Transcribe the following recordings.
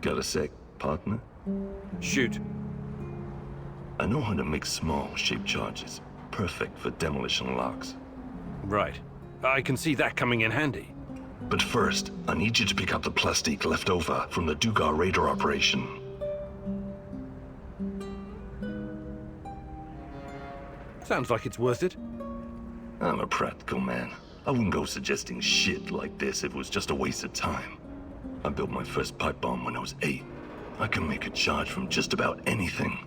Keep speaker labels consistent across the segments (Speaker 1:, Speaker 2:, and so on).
Speaker 1: Got a sec, partner?
Speaker 2: Shoot.
Speaker 1: I know how to make small, shaped charges. Perfect for demolition locks.
Speaker 2: Right. I can see that coming in handy.
Speaker 1: But first, I need you to pick up the plastique left over from the Dugar radar operation.
Speaker 2: Sounds like it's worth it.
Speaker 1: I'm a practical man. I wouldn't go suggesting shit like this if it was just a waste of time. I built my first pipe bomb when I was 8. I can make a charge from just about anything.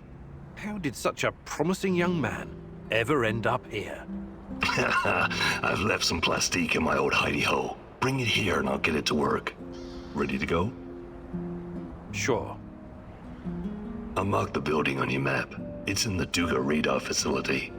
Speaker 2: How did such a promising young man ever end up here?
Speaker 1: I've left some plastique in my old hidey-hole. Bring it here and I'll get it to work. Ready to go?
Speaker 2: Sure.
Speaker 1: I marked the building on your map. It's in the Duga radar facility.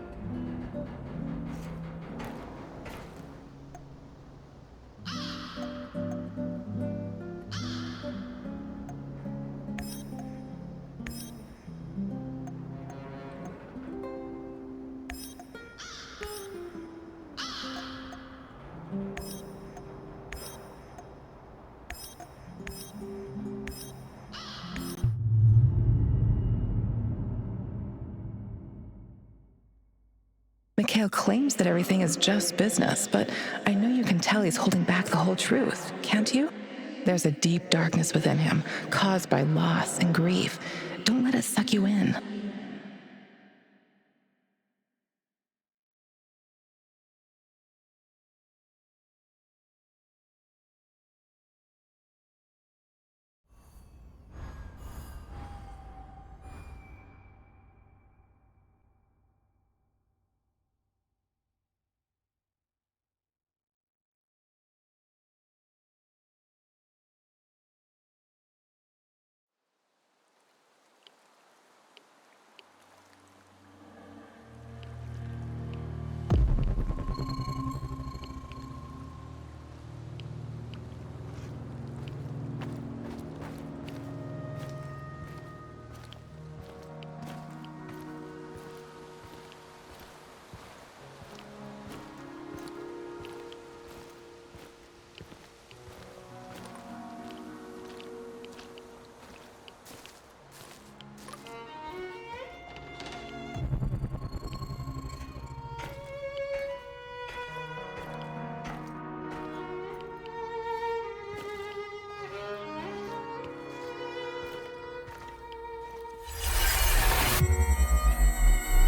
Speaker 3: Mikhail claims that everything is just business, but I know you can tell he's holding back the whole truth, can't you? There's a deep darkness within him, caused by loss and grief. Don't let it suck you in.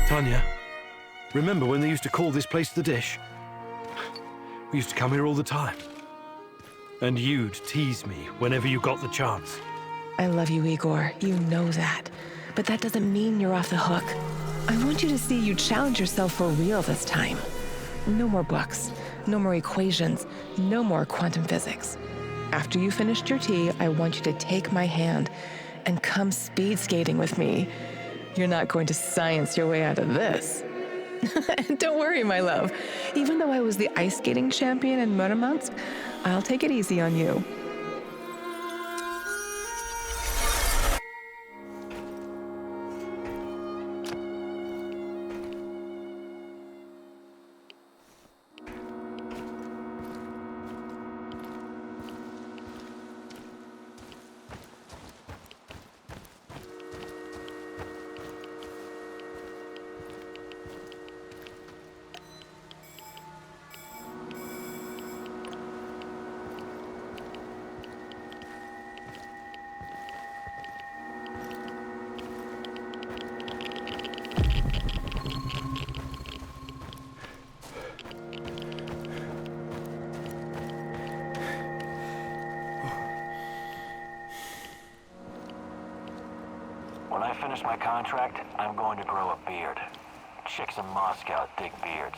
Speaker 2: Tanya, remember when they used to call this place the Dish? We used to come here all the time. And you'd tease me whenever you got the chance.
Speaker 3: I love you, Igor. You know that. But that doesn't mean you're off the hook. I want you to see you challenge yourself for real this time. No more books, no more equations, no more quantum physics. After you finished your tea, I want you to take my hand and come speed skating with me. You're not going to science your way out of this. Don't worry, my love. Even though I was the ice skating champion in Murmansk, I'll take it easy on you.
Speaker 4: When I finish my contract, I'm going to grow a beard. Chicks in Moscow dig beards.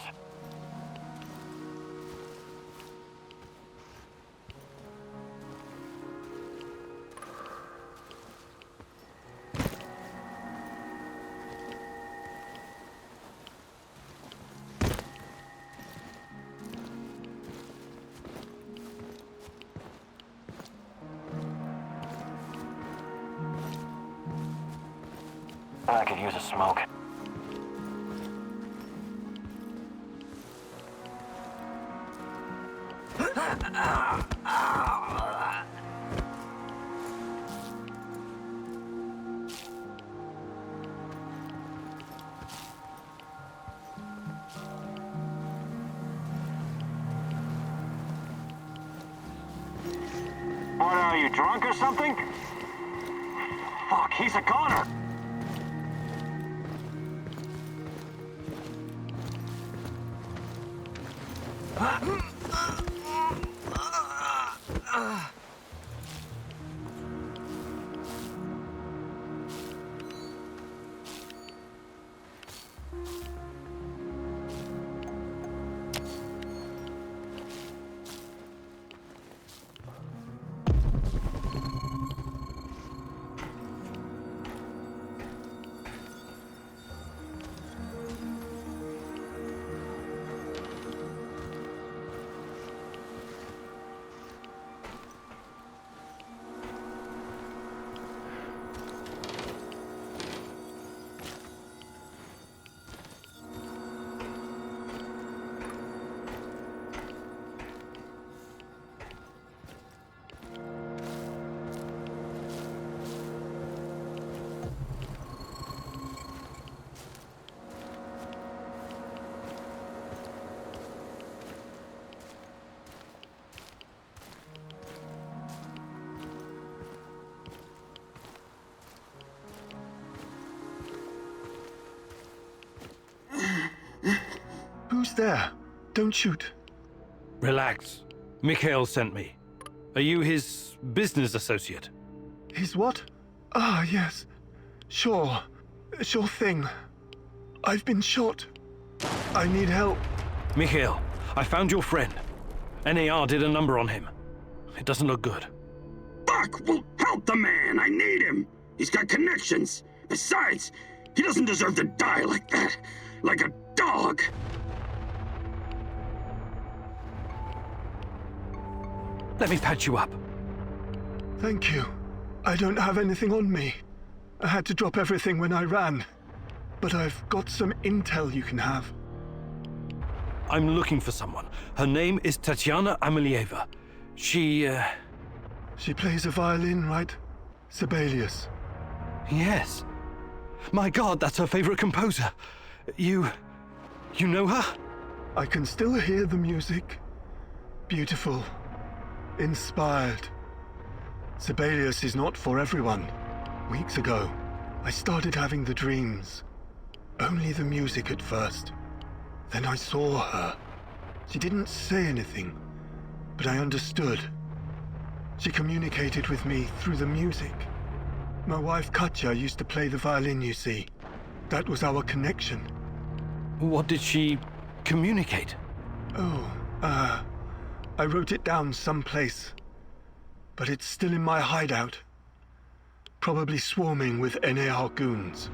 Speaker 4: I could use a smoke. you drunk or something? Fuck, he's a goner!
Speaker 5: Who's there? Don't shoot.
Speaker 2: Relax. Mikhail sent me. Are you his business associate?
Speaker 5: His what? Ah, yes. Sure. Sure thing. I've been shot. I need help.
Speaker 2: Mikhail, I found your friend. NAR did a number on him. It doesn't look good.
Speaker 6: Fuck! Well, help the man! I need him! He's got connections. Besides, he doesn't deserve to die like that. Like a dog.
Speaker 2: Let me patch you up.
Speaker 5: Thank you. I don't have anything on me. I had to drop everything when I ran. But I've got some intel you can have.
Speaker 2: I'm looking for someone. Her name is Tatiana Amelieva. She
Speaker 5: plays a violin, right? Sibelius.
Speaker 2: Yes. My God, that's her favorite composer. You know her?
Speaker 5: I can still hear the music. Beautiful. Inspired. Sibelius is not for everyone. Weeks ago, I started having the dreams. Only the music at first. Then I saw her. She didn't say anything, but I understood. She communicated with me through the music. My wife Katya used to play the violin, you see. That was our connection.
Speaker 2: What did she communicate?
Speaker 5: I wrote it down someplace. But it's still in my hideout. Probably swarming with NAR goons.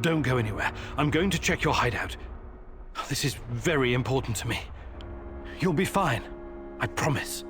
Speaker 2: Don't go anywhere. I'm going to check your hideout. This is very important to me. You'll be fine. I promise.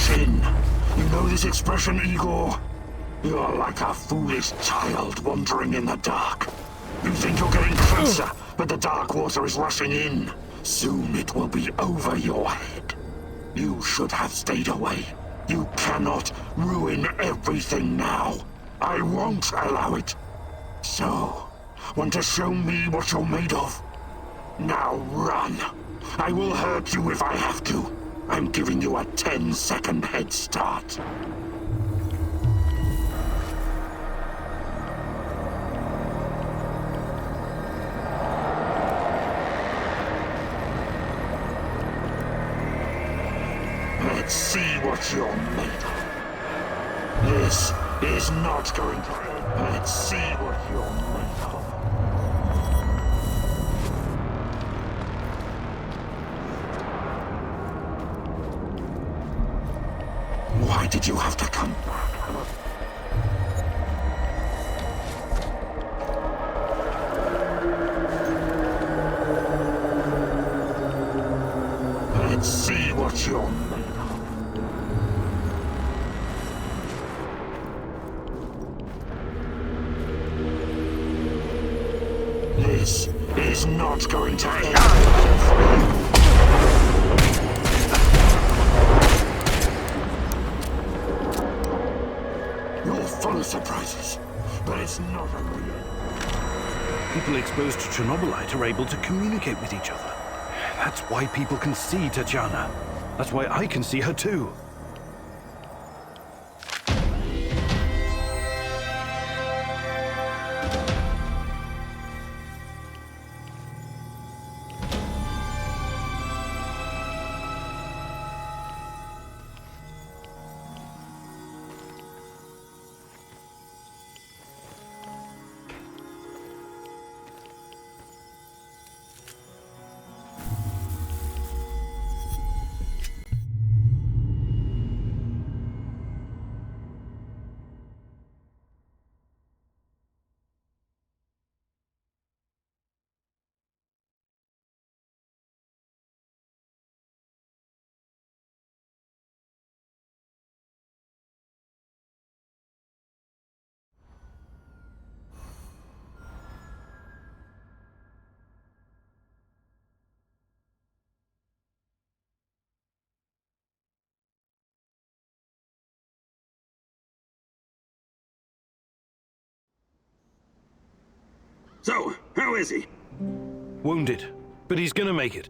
Speaker 6: rush in. You know this expression, Igor? You're like a foolish child wandering in the dark. You think you're getting closer, but the dark water is rushing in. Soon it will be over your head. You should have stayed away. You cannot ruin everything now. I won't allow it. So, want to show me what you're made of? Now run. I will hurt you if I have to. I'm giving you a 10-second head start. Let's see what you're made of. This is not going to end. Let's see what you're made of. Why did you have to come back? Let's see what you're made of. This is not going to end. Full of surprises, but it's not a real.
Speaker 2: People exposed to Chernobylite are able to communicate with each other. That's why people can see Tatjana. That's why I can see her too.
Speaker 6: So, how is he?
Speaker 2: Wounded, but he's gonna make it.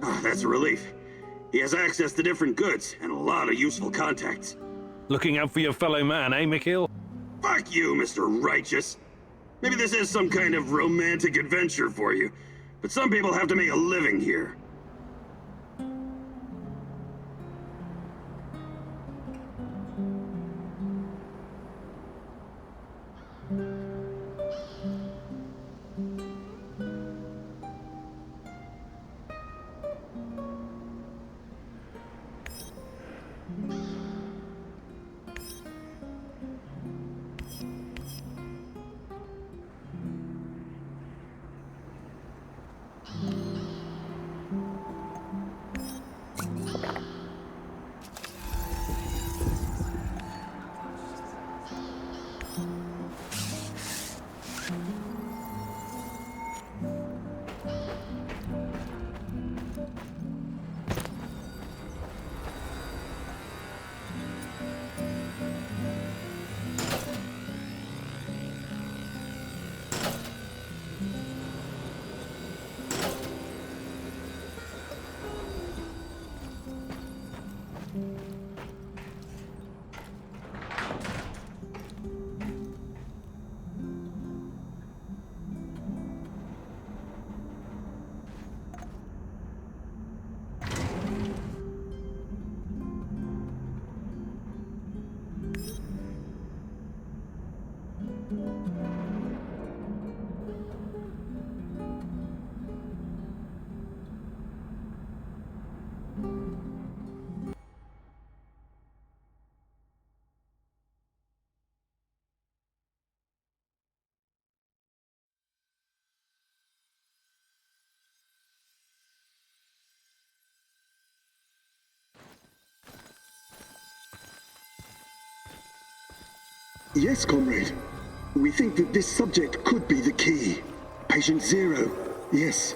Speaker 6: Oh, that's a relief. He has access to different goods and a lot of useful contacts.
Speaker 2: Looking out for your fellow man, eh, Mikhail?
Speaker 6: Fuck you, Mr. Righteous. Maybe this is some kind of romantic adventure for you, but some people have to make a living here.
Speaker 5: Yes, comrade. We think that this subject could be the key. Patient Zero. Yes.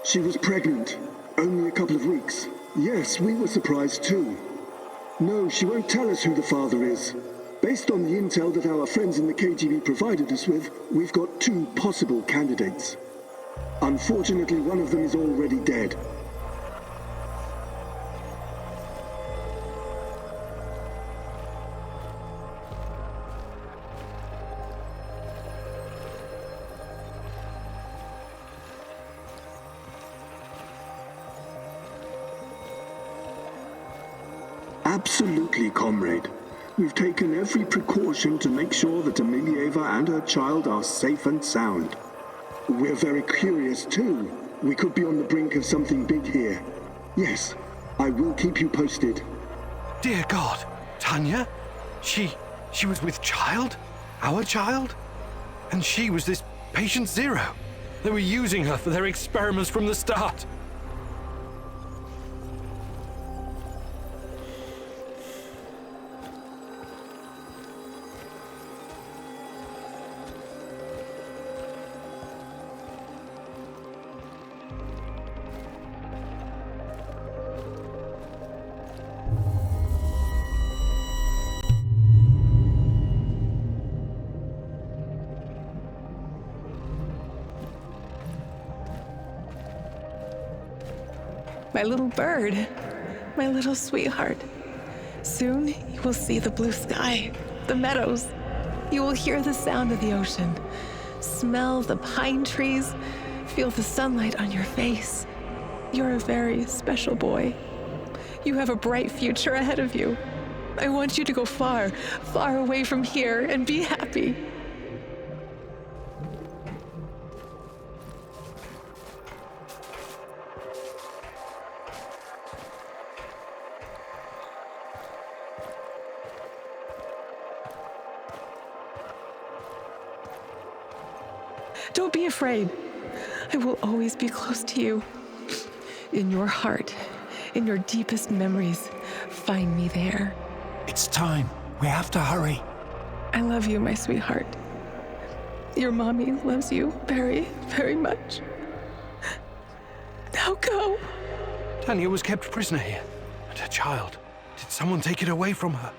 Speaker 5: She was pregnant. Only a couple of weeks. Yes, we were surprised too. No, she won't tell us who the father is. Based on the intel that our friends in the KGB provided us with, we've got two possible candidates. Unfortunately, one of them is already dead. Absolutely, comrade. We've taken every precaution to make sure that Emilieva and her child are safe and sound. We're very curious too. We could be on the brink of something big here. Yes, I will keep you posted.
Speaker 2: Dear God, Tanya? She was with child? Our child? And she was this patient Zero. They were using her for their experiments from the start.
Speaker 3: My little bird, my little sweetheart. Soon you will see the blue sky, the meadows. You will hear the sound of the ocean, smell the pine trees, feel the sunlight on your face. You're a very special boy. You have a bright future ahead of you. I want you to go far, far away from here and be happy. Don't be afraid. I will always be close to you. In your heart, in your deepest memories, find me there.
Speaker 6: It's time. We have to hurry.
Speaker 3: I love you, my sweetheart. Your mommy loves you very, very much. Now go.
Speaker 2: Tanya was kept prisoner here. And her child. Did someone take it away from her?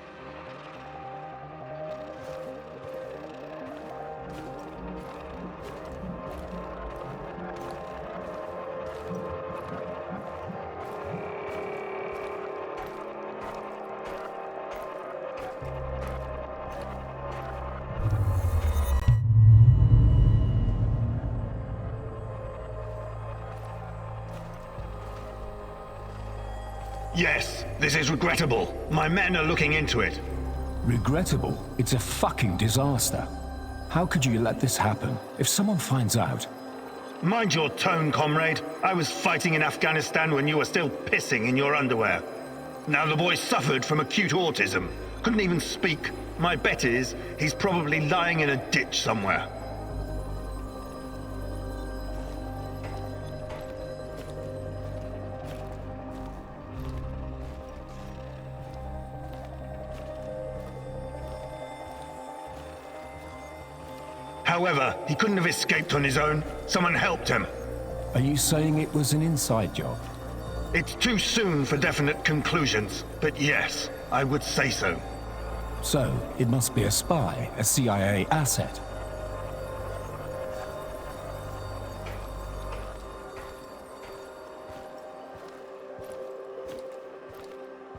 Speaker 7: Yes, this is regrettable. My men are looking into it.
Speaker 8: Regrettable? It's a fucking disaster. How could you let this happen? If someone finds out...
Speaker 7: Mind your tone, comrade. I was fighting in Afghanistan when you were still pissing in your underwear. Now the boy suffered from acute autism. Couldn't even speak. My bet is he's probably lying in a ditch somewhere. However, he couldn't have escaped on his own. Someone helped him.
Speaker 8: Are you saying it was an inside job?
Speaker 7: It's too soon for definite conclusions, but yes, I would say so.
Speaker 8: So, it must be a spy, a CIA asset.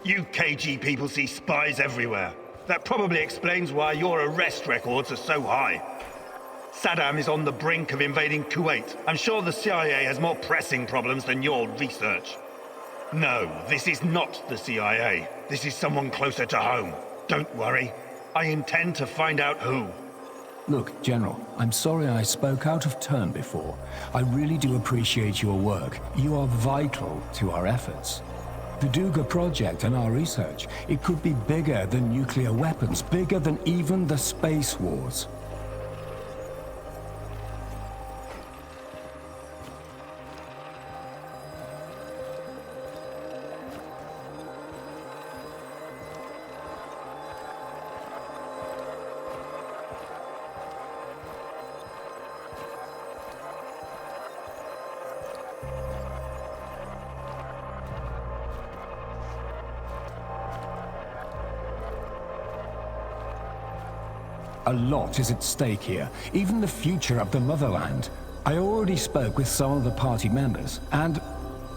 Speaker 7: You KG people see spies everywhere. That probably explains why your arrest records are so high. Saddam is on the brink of invading Kuwait. I'm sure the CIA has more pressing problems than your research. No, this is not the CIA. This is someone closer to home. Don't worry. I intend to find out who.
Speaker 8: Look, General, I'm sorry I spoke out of turn before. I really do appreciate your work. You are vital to our efforts. The Duga project and our research, it could be bigger than nuclear weapons, bigger than even the space wars. A lot is at stake here, even the future of the motherland. I already spoke with some of the party members, and...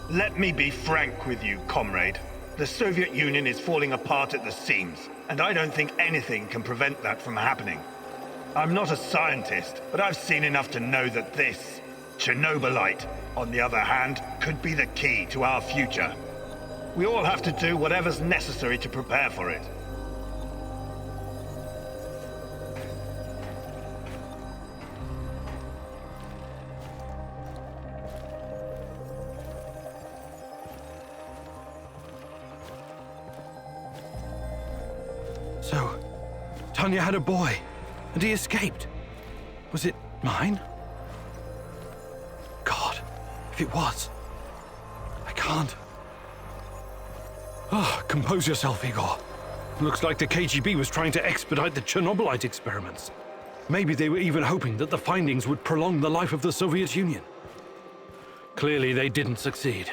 Speaker 7: Let me be frank with you, comrade. The Soviet Union is falling apart at the seams, and I don't think anything can prevent that from happening. I'm not a scientist, but I've seen enough to know that this, Chernobylite, on the other hand, could be the key to our future. We all have to do whatever's necessary to prepare for it.
Speaker 2: So, Tanya had a boy, and he escaped. Was it mine? God, if it was, I can't. Compose yourself, Igor. Looks like the KGB was trying to expedite the Chernobylite experiments. Maybe they were even hoping that the findings would prolong the life of the Soviet Union. Clearly, they didn't succeed.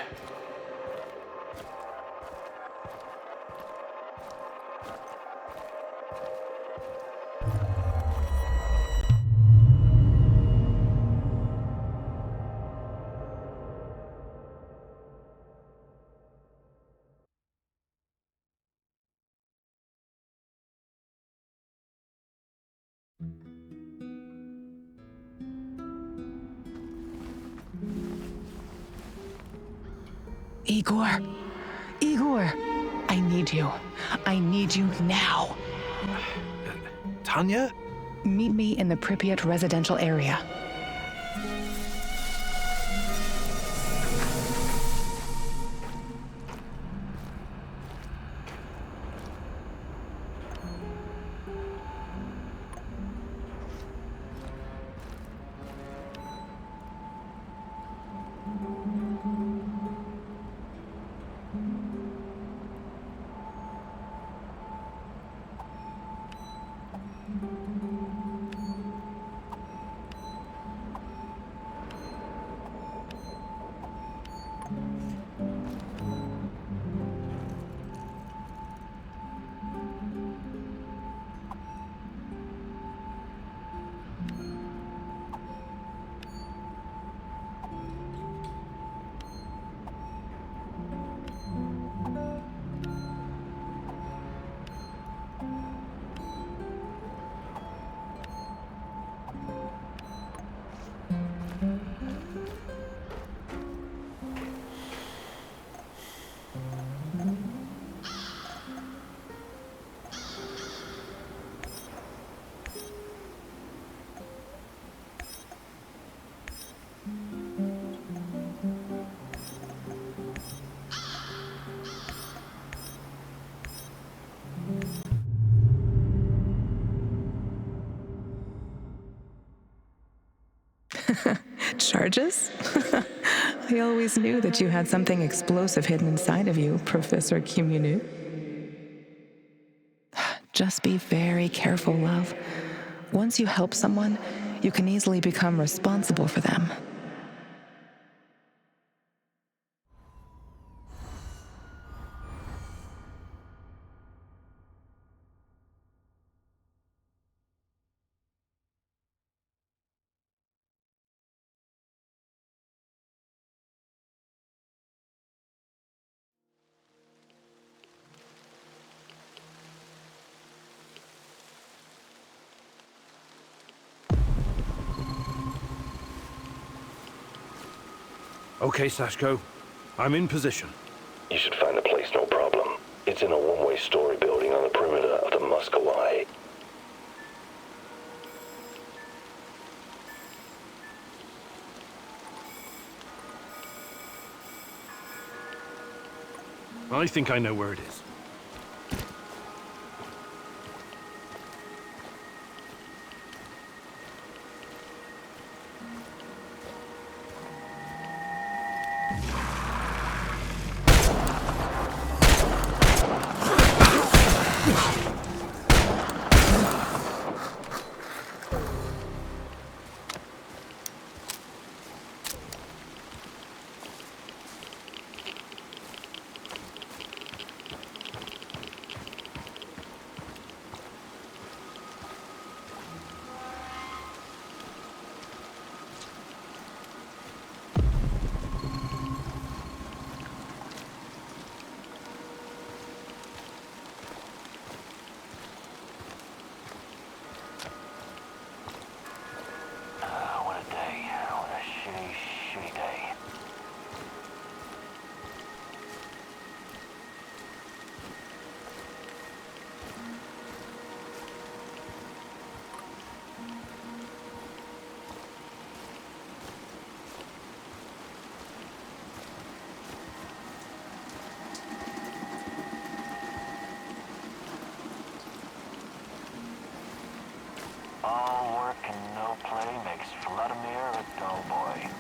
Speaker 3: Igor! Igor! I need you. I need you now.
Speaker 2: Tanya?
Speaker 3: Meet me in the Pripyat residential area. Charges? I always knew that you had something explosive hidden inside of you, Professor Kimunu. Just be very careful, love. Once you help someone, you can easily become responsible for them.
Speaker 2: Okay, Sashko. I'm in position.
Speaker 1: You should find the place, no problem. It's in a one-way story building on the perimeter of the Muscovite.
Speaker 2: I think I know where it is.
Speaker 4: All work and no play makes Vladimir a dull boy.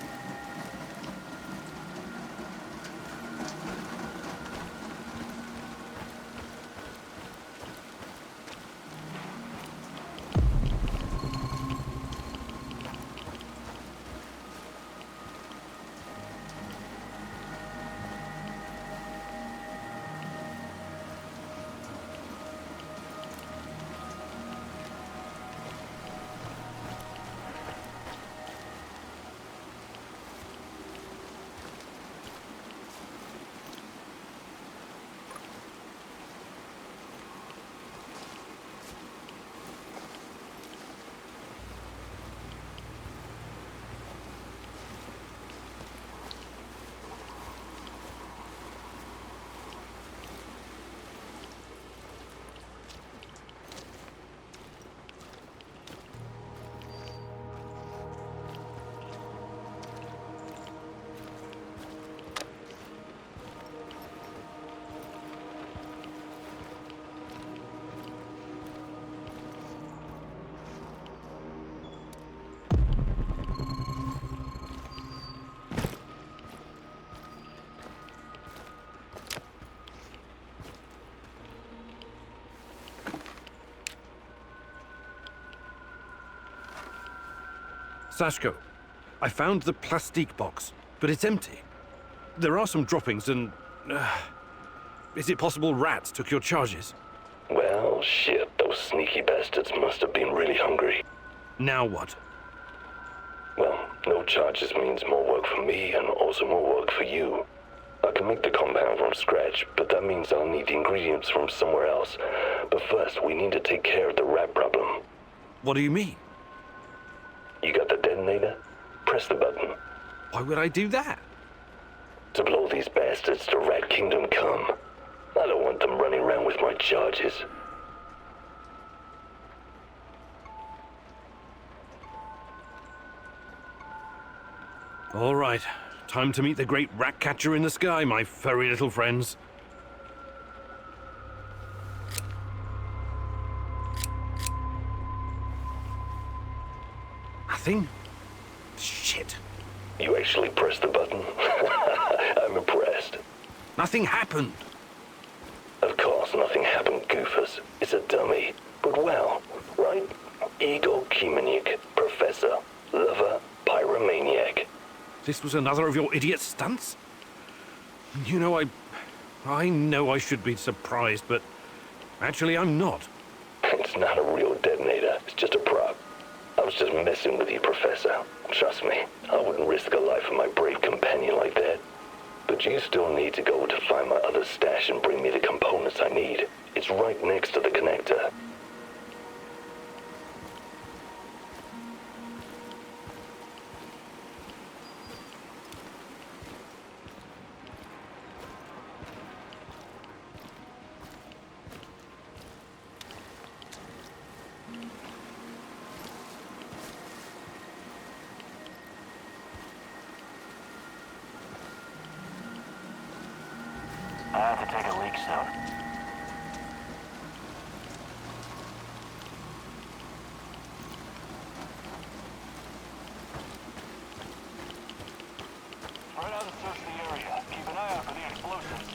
Speaker 2: Sashko, I found the plastique box, but it's empty. There are some droppings and... is it possible rats took your charges?
Speaker 1: Well, shit, those sneaky bastards must have been really hungry.
Speaker 2: Now what?
Speaker 1: Well, no charges means more work for me and also more work for you. I can make the compound from scratch, but that means I'll need the ingredients from somewhere else. But first, we need to take care of the rat problem.
Speaker 2: What do you mean?
Speaker 1: You got the detonator? Press the button.
Speaker 2: Why would I do that?
Speaker 1: To blow these bastards to Rat Kingdom come. I don't want them running around with my charges.
Speaker 2: All right. Time to meet the great rat catcher in the sky, my furry little friends. Nothing? Shit.
Speaker 1: You actually pressed the button? I'm impressed.
Speaker 2: Nothing happened.
Speaker 1: Of course nothing happened, goofus. It's a dummy. But well, right? Igor Kimenyuk, professor, lover, pyromaniac.
Speaker 2: This was another of your idiot stunts? You know, I know I should be surprised, but actually I'm not.
Speaker 1: It's not a real detonator. It's just a prop. I was just messing with you, Professor. Trust me, I wouldn't risk the life of my brave companion like that. But you still need to go to find my other stash and bring me the components I need. It's right next to the connector.
Speaker 4: I have to take a leak soon. Spread out and search the area. Keep an eye out for the explosives.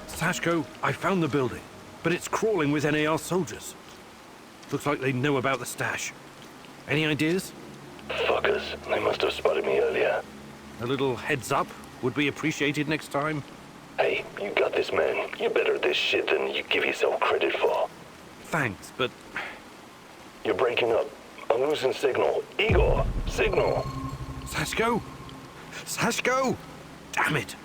Speaker 2: Sashko, I found the building, but it's crawling with NAR soldiers. Looks like they know about the stash. Any ideas?
Speaker 1: Fuckers, they must have spotted me earlier.
Speaker 2: A little heads up would be appreciated next time.
Speaker 1: Hey, you got this, man. You're better at this shit than you give yourself credit for.
Speaker 2: Thanks, but...
Speaker 1: You're breaking up. I'm losing signal. Igor, signal!
Speaker 2: Sashko? Sashko! Damn it!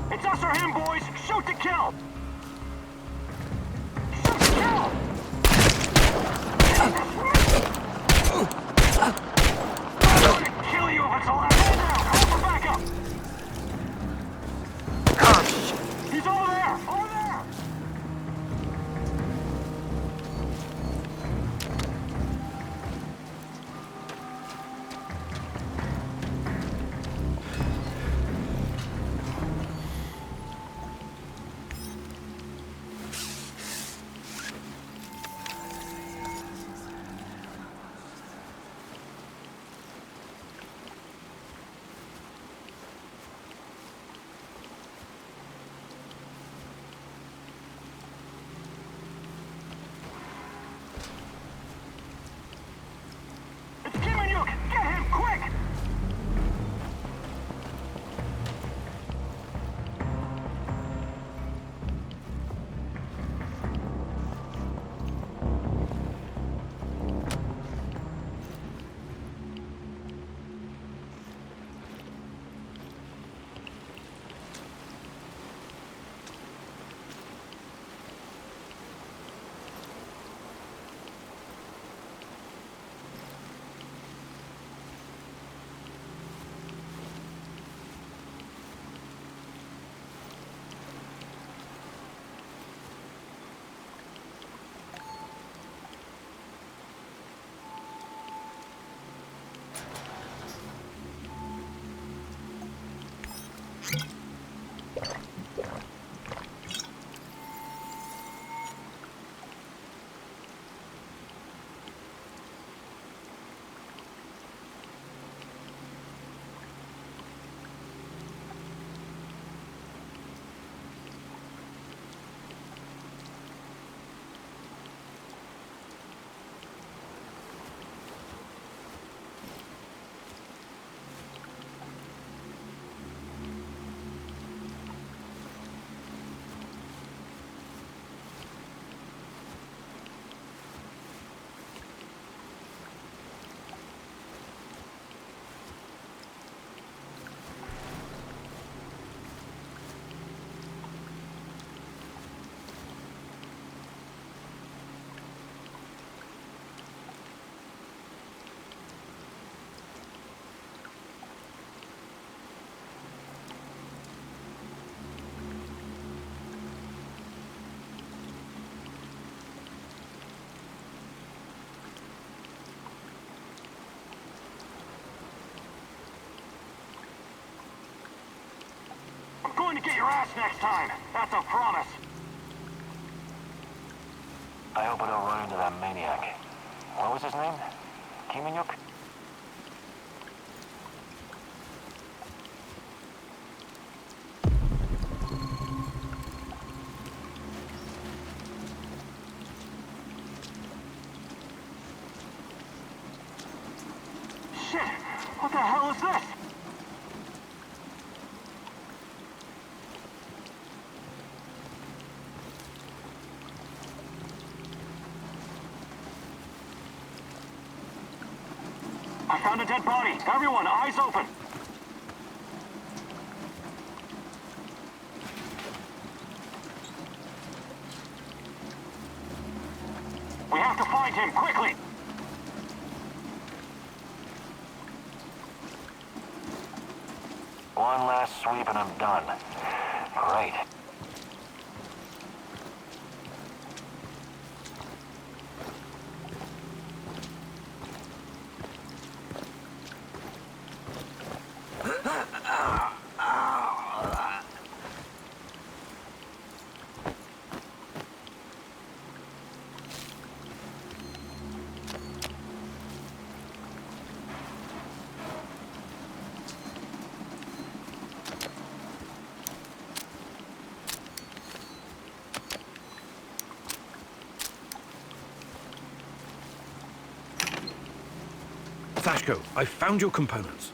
Speaker 4: It's us or him, boys! Shoot to kill! Shoot to kill! I'm gonna kill you if it's allowed! Hold down! Call for backup! He's over there! Over there! Get him, quick! I'm going to get your ass next time. That's a promise.
Speaker 9: I hope I don't run into that maniac. What was his name? Kimanyuk?
Speaker 4: Shit! What the hell is this? I found a dead body. Everyone, eyes open. We have to find him, quickly!
Speaker 9: One last sweep and I'm done. Great.
Speaker 2: Sashko, I found your components.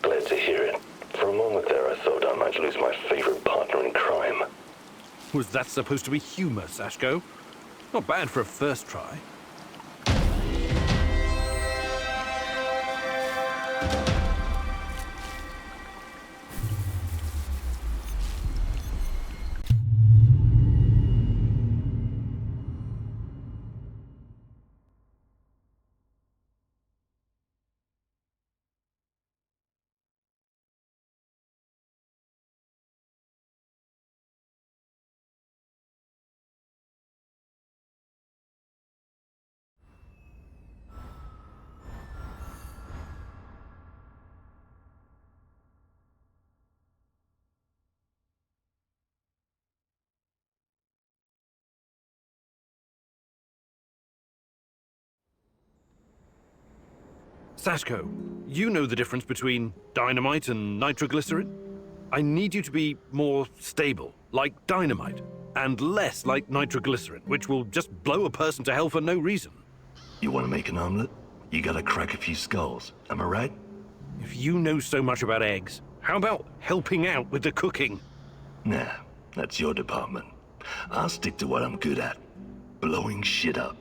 Speaker 1: Glad to hear it. For a moment there, I thought I might lose my favorite partner in crime.
Speaker 2: Was that supposed to be humor, Sashko? Not bad for a first try. Sashko, you know the difference between dynamite and nitroglycerin? I need you to be more stable, like dynamite, and less like nitroglycerin, which will just blow a person to hell for no reason.
Speaker 1: You want to make an omelet? You gotta crack a few skulls, am I right?
Speaker 2: If you know so much about eggs, how about helping out with the cooking?
Speaker 1: Nah, that's your department. I'll stick to what I'm good at. Blowing shit up.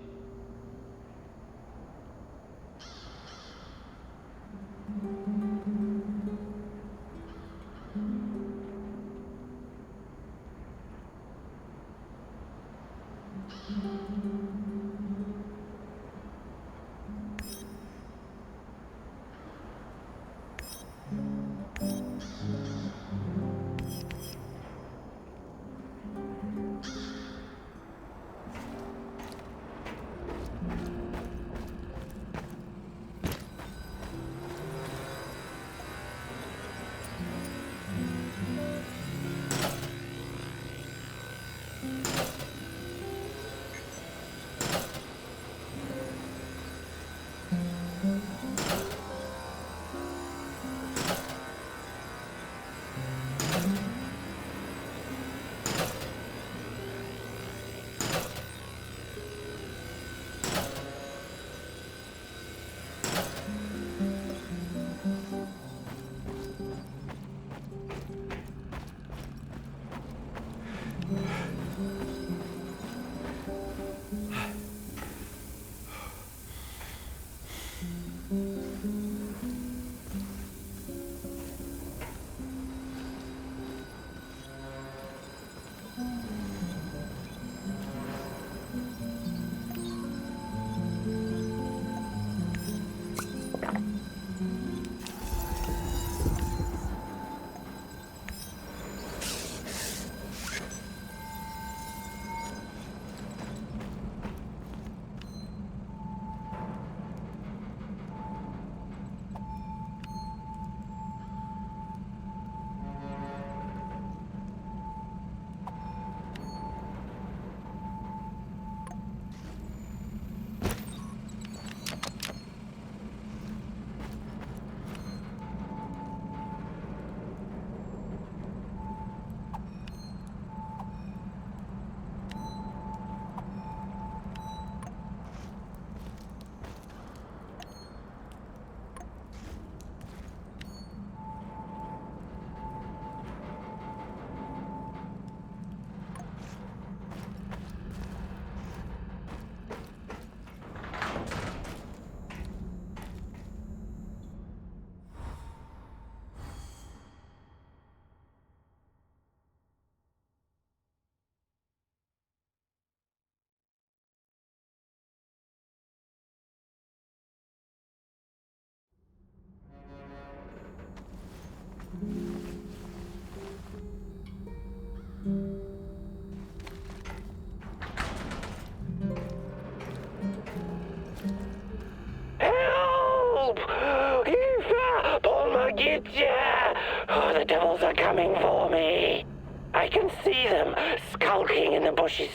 Speaker 10: Oh, the devils are coming for me. I can see them skulking in the bushes.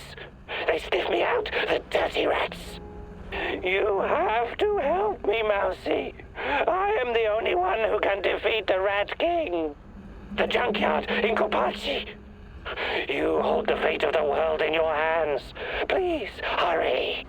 Speaker 10: They sniff me out, the dirty rats. You have to help me, Mousy. I am the only one who can defeat the Rat King. The junkyard in Kopachi. You hold the fate of the world in your hands. Please, hurry.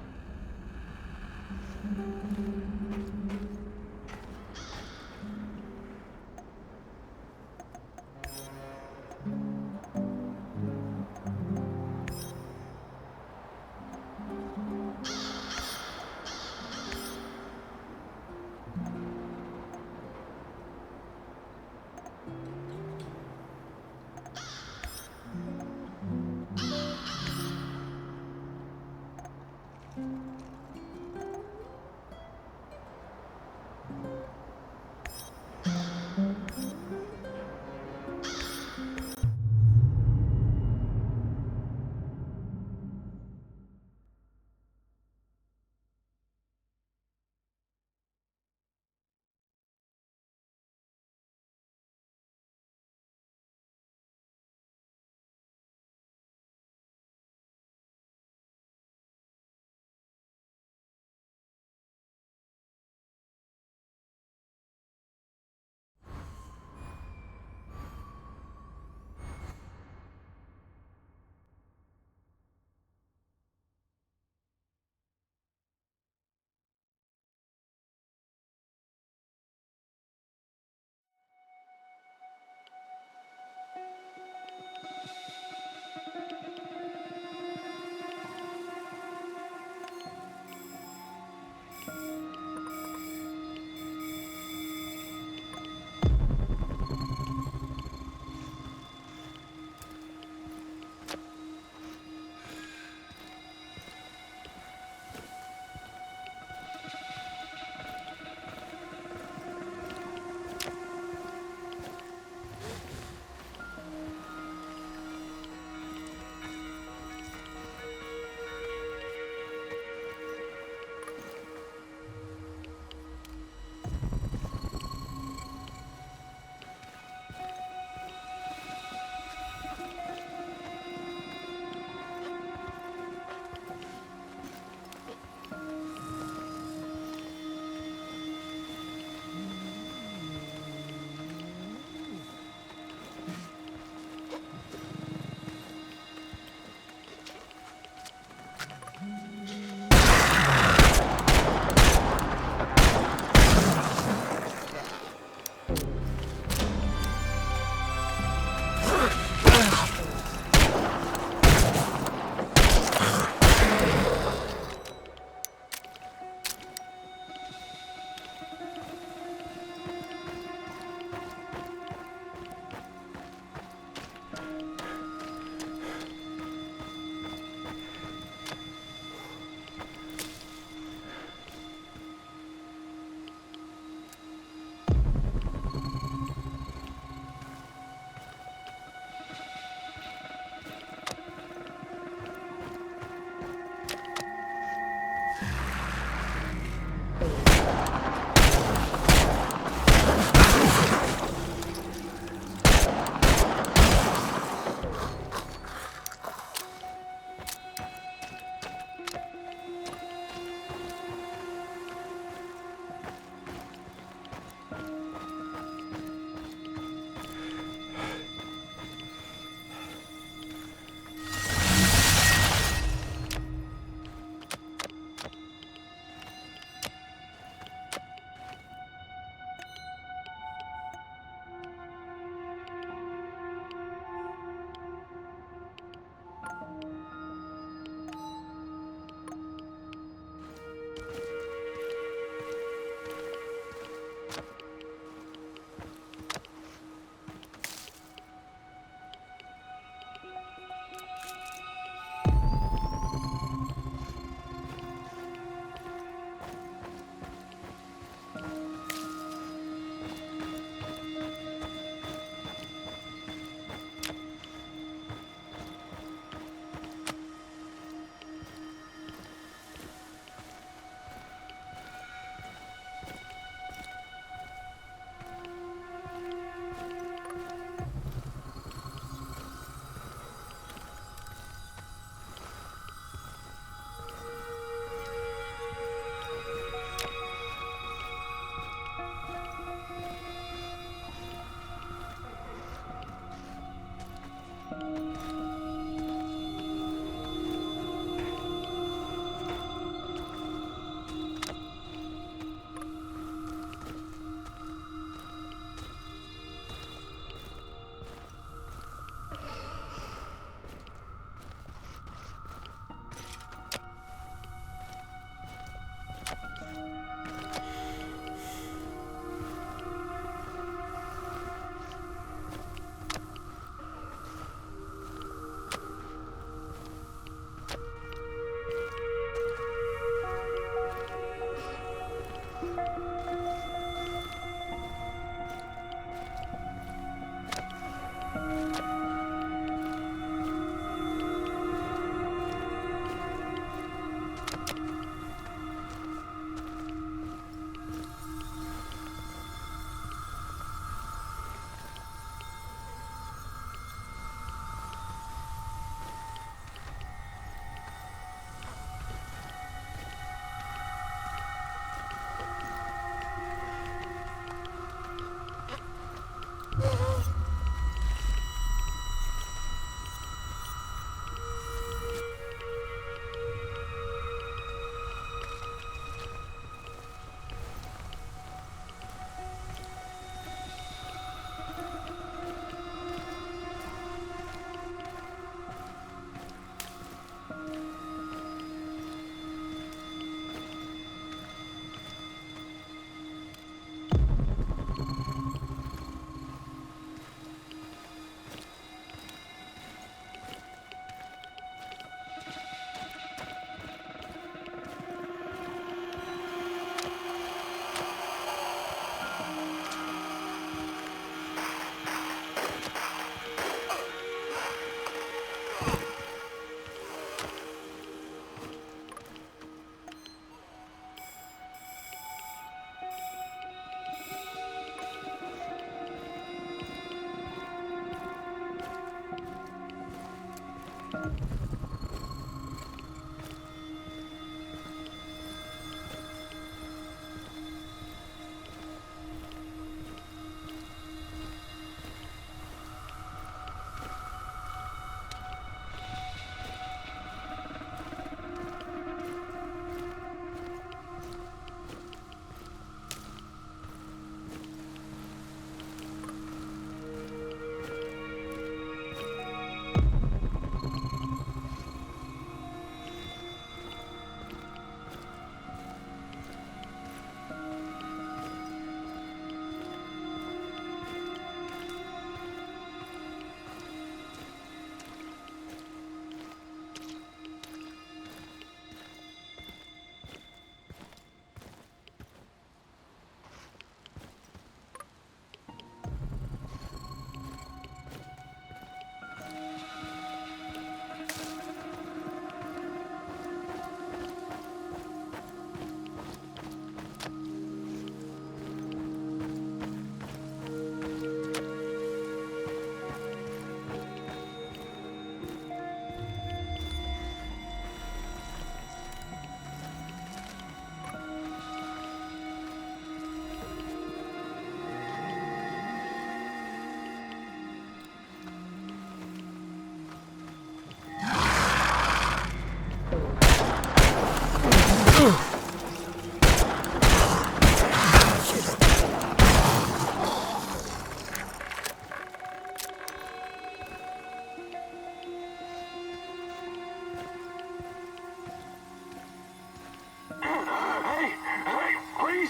Speaker 6: Hey, please!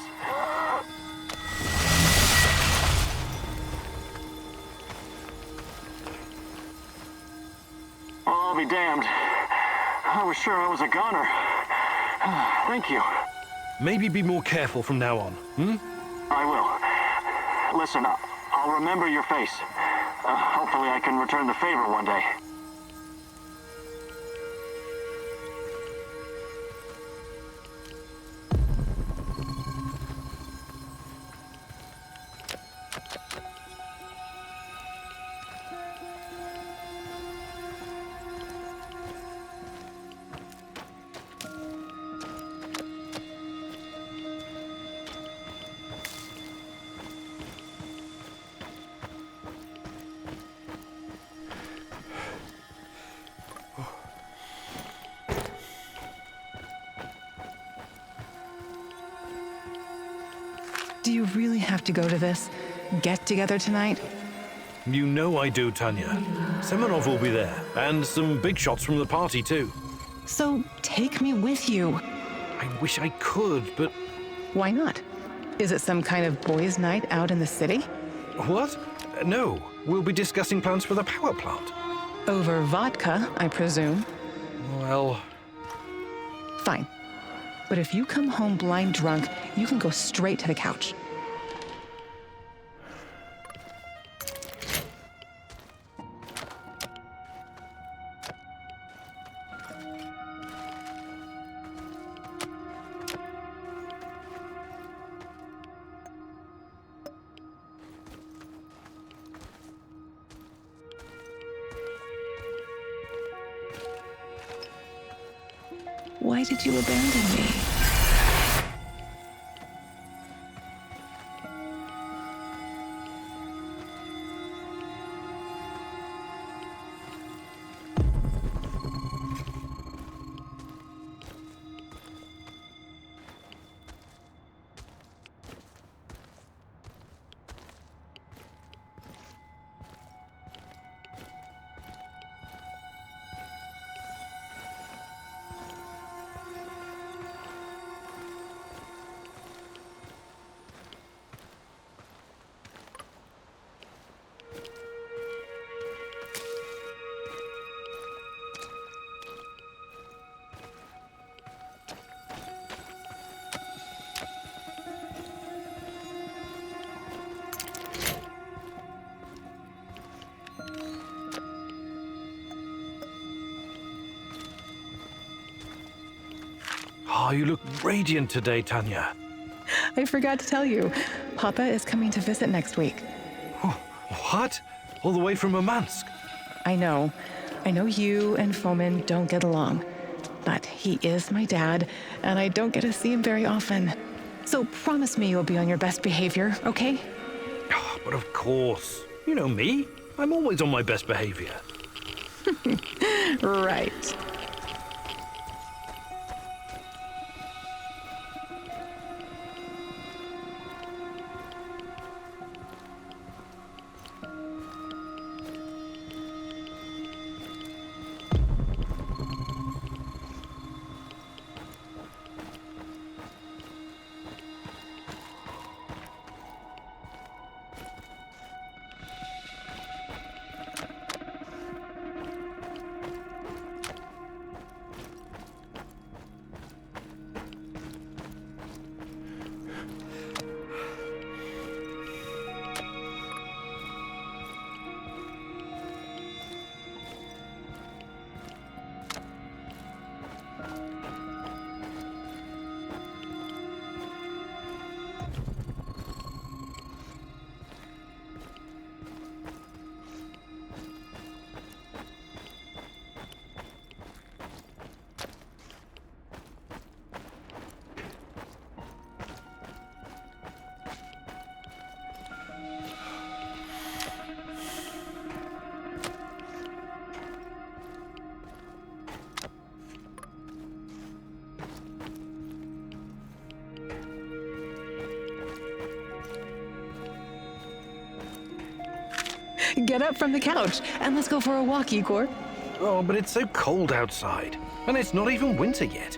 Speaker 4: I'll be damned. I was sure I was a goner. Thank you.
Speaker 2: Maybe be more careful from now on,
Speaker 4: I will. Listen, I'll remember your face. Hopefully I can return the favor one day.
Speaker 3: Do you really have to go to this get-together tonight?
Speaker 2: You know I do, Tanya. Semenov will be there, and some big shots from the party, too.
Speaker 3: So take me with you.
Speaker 2: I wish I could, but...
Speaker 3: Why not? Is it some kind of boys' night out in the city?
Speaker 2: What? No, we'll be discussing plans for the power plant.
Speaker 3: Over vodka, I presume.
Speaker 2: Well...
Speaker 3: Fine. But if you come home blind drunk, you can go straight to the couch. Why did you abandon me?
Speaker 2: Oh, you look radiant today, Tanya.
Speaker 3: I forgot to tell you, Papa is coming to visit next week.
Speaker 2: Oh, what? All the way from Murmansk?
Speaker 3: I know you and Fomin don't get along, but he is my dad, and I don't get to see him very often. So promise me you'll be on your best behavior, okay?
Speaker 2: Oh, but of course. You know me. I'm always on my best behavior.
Speaker 3: Right. Get up from the couch and let's go for a walk, Igor.
Speaker 2: Oh, but it's so cold outside. And it's not even winter yet.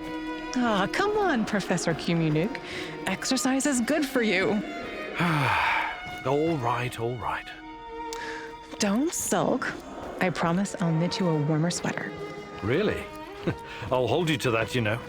Speaker 3: Ah, come on, Professor Kumunik. Exercise is good for you.
Speaker 2: All right, all right.
Speaker 3: Don't sulk. I promise I'll knit you a warmer sweater.
Speaker 2: Really? I'll hold you to that, you know.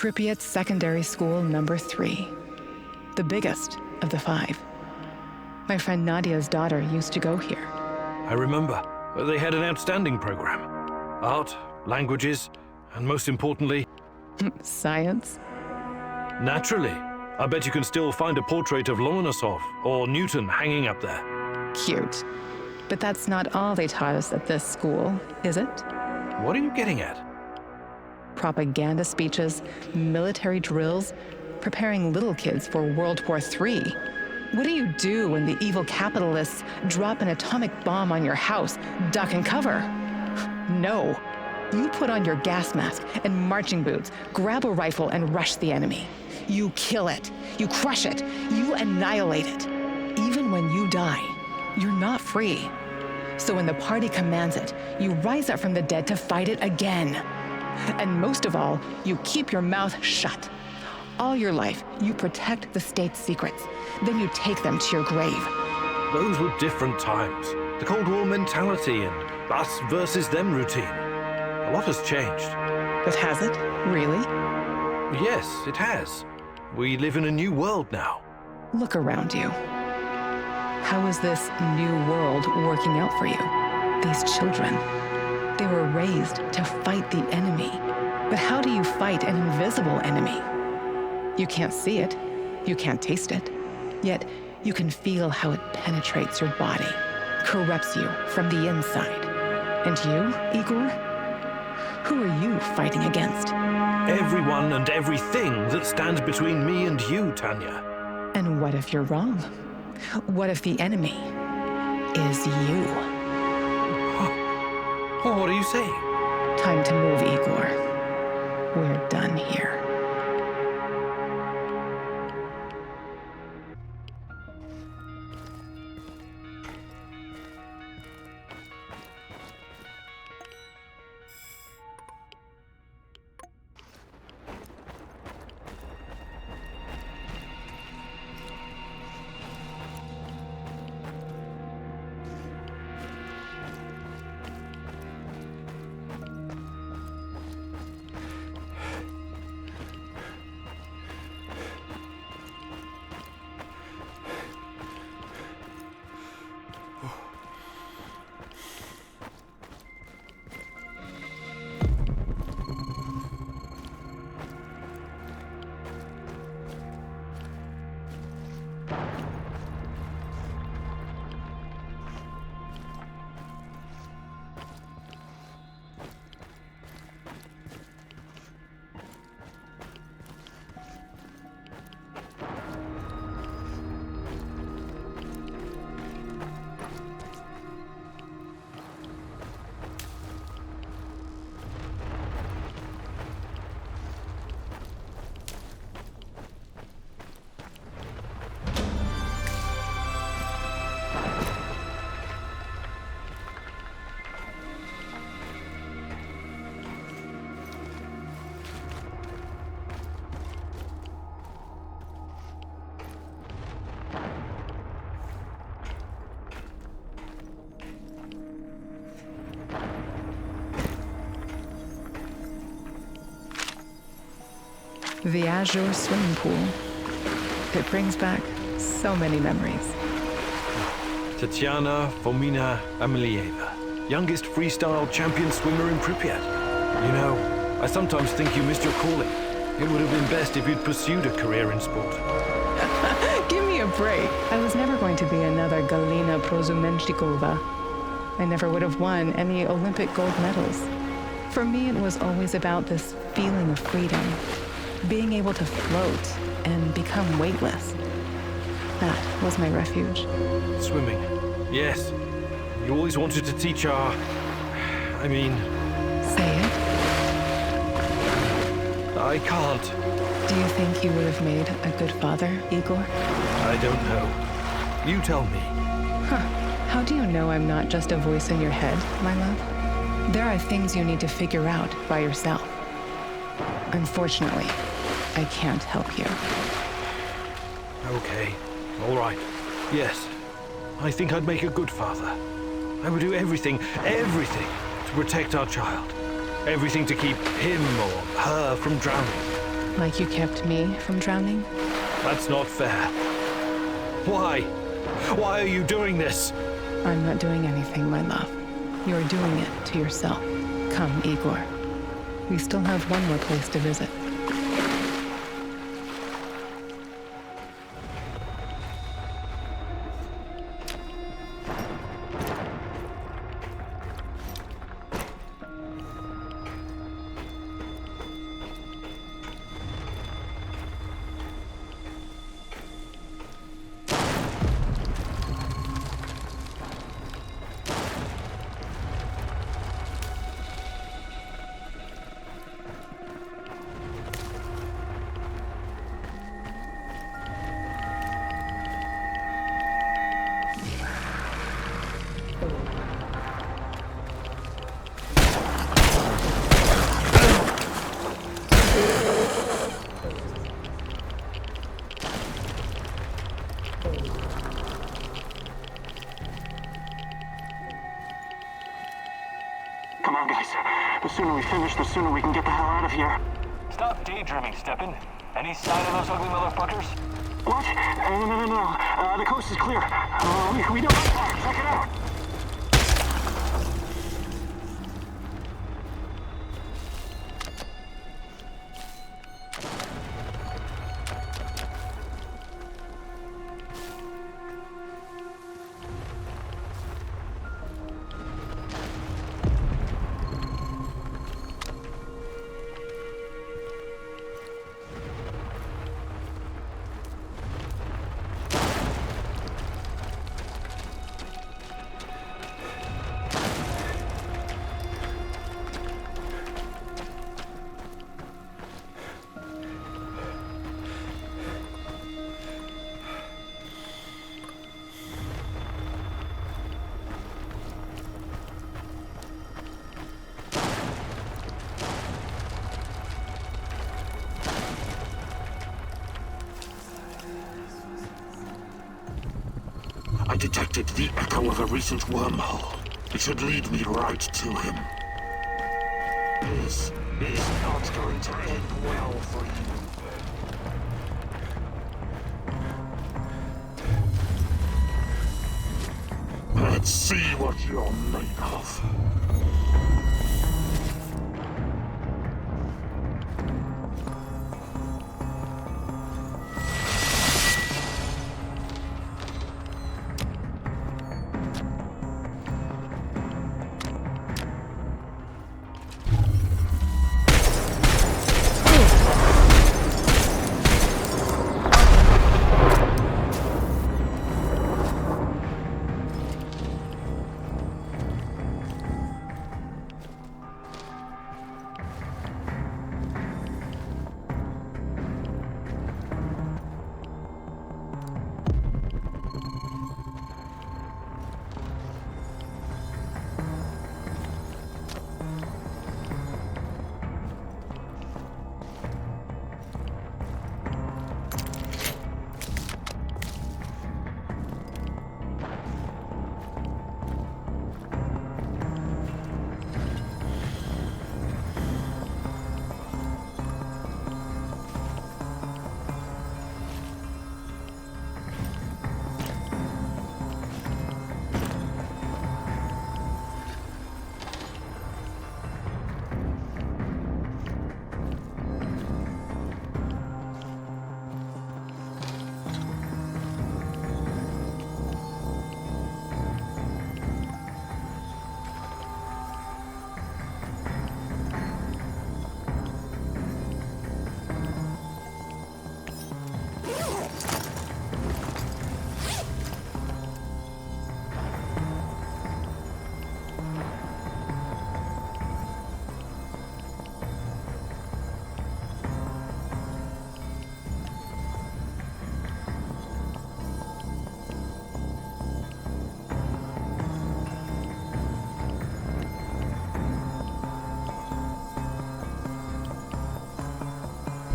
Speaker 3: Pripyat Secondary School number 3. The biggest of the 5. My friend Nadia's daughter used to go here.
Speaker 2: I remember. They had an outstanding program. Art, languages, and most importantly...
Speaker 3: Science?
Speaker 2: Naturally. I bet you can still find a portrait of Lomonosov or Newton hanging up there.
Speaker 3: Cute. But that's not all they taught us at this school, is it?
Speaker 2: What are you getting at?
Speaker 3: Propaganda speeches, military drills, preparing little kids for World War III. What do you do when the evil capitalists drop an atomic bomb on your house? Duck and cover. No. You put on your gas mask and marching boots, grab a rifle and rush the enemy. You kill it. You crush it. You annihilate it. Even when you die, you're not free. So when the party commands it, you rise up from the dead to fight it again. And most of all, you keep your mouth shut. All your life, you protect the state's secrets. Then you take them to your grave.
Speaker 2: Those were different times. The Cold War mentality and us versus them routine. A lot has changed.
Speaker 3: But has it? Really?
Speaker 2: Yes, it has. We live in a new world now.
Speaker 3: Look around you. How is this new world working out for you? These children. They were raised to fight the enemy. But how do you fight an invisible enemy? You can't see it. You can't taste it. Yet, you can feel how it penetrates your body, corrupts you from the inside. And you, Igor? Who are you fighting against?
Speaker 2: Everyone and everything that stands between me and you, Tanya.
Speaker 3: And what if you're wrong? What if the enemy is you?
Speaker 2: What are you saying?
Speaker 3: Time to move, Igor. We're done here. The Azure swimming pool. It brings back so many memories.
Speaker 2: Tatiana Fomina Amelieva, youngest freestyle champion swimmer in Pripyat. You know, I sometimes think you missed your calling. It would have been best if you'd pursued a career in sport.
Speaker 3: Give me a break. I was never going to be another Galina Prozumenchikova. I never would have won any Olympic gold medals. For me, it was always about this feeling of freedom, being able to float and become weightless. That was my refuge.
Speaker 2: Swimming. Yes. You always wanted to teach our...
Speaker 3: Say it.
Speaker 2: I can't.
Speaker 3: Do you think you would have made a good father, Igor?
Speaker 2: I don't know. You tell me.
Speaker 3: How do you know I'm not just a voice in your head, my love? There are things you need to figure out by yourself. Unfortunately, I can't help you.
Speaker 2: Okay. All right. Yes. I think I'd make a good father. I would do everything to protect our child. Everything to keep him or her from drowning.
Speaker 3: Like you kept me from drowning?
Speaker 2: That's not fair. Why? Why are you doing this?
Speaker 3: I'm not doing anything, my love. You're doing it to yourself. Come, Igor. We still have one more place to visit.
Speaker 6: Come on, guys. The sooner we finish, the sooner we can get the hell out of here.
Speaker 4: Stop daydreaming, Steppen. Any sign of those ugly motherfuckers?
Speaker 6: What? No. The coast is clear. We don't have far. Check it out. I detected the echo of a recent wormhole. It should lead me right to him. This is not going to end well for you. Let's see what you're made of.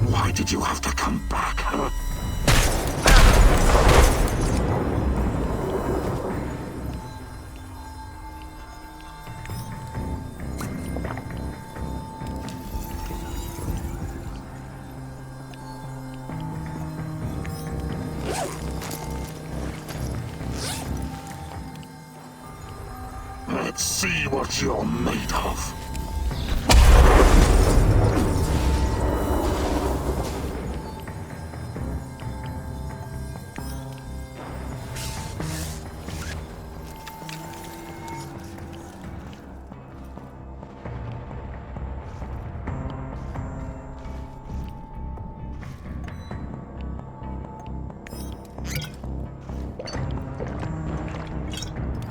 Speaker 6: Why did you have to come back, huh? Let's see what you're made of.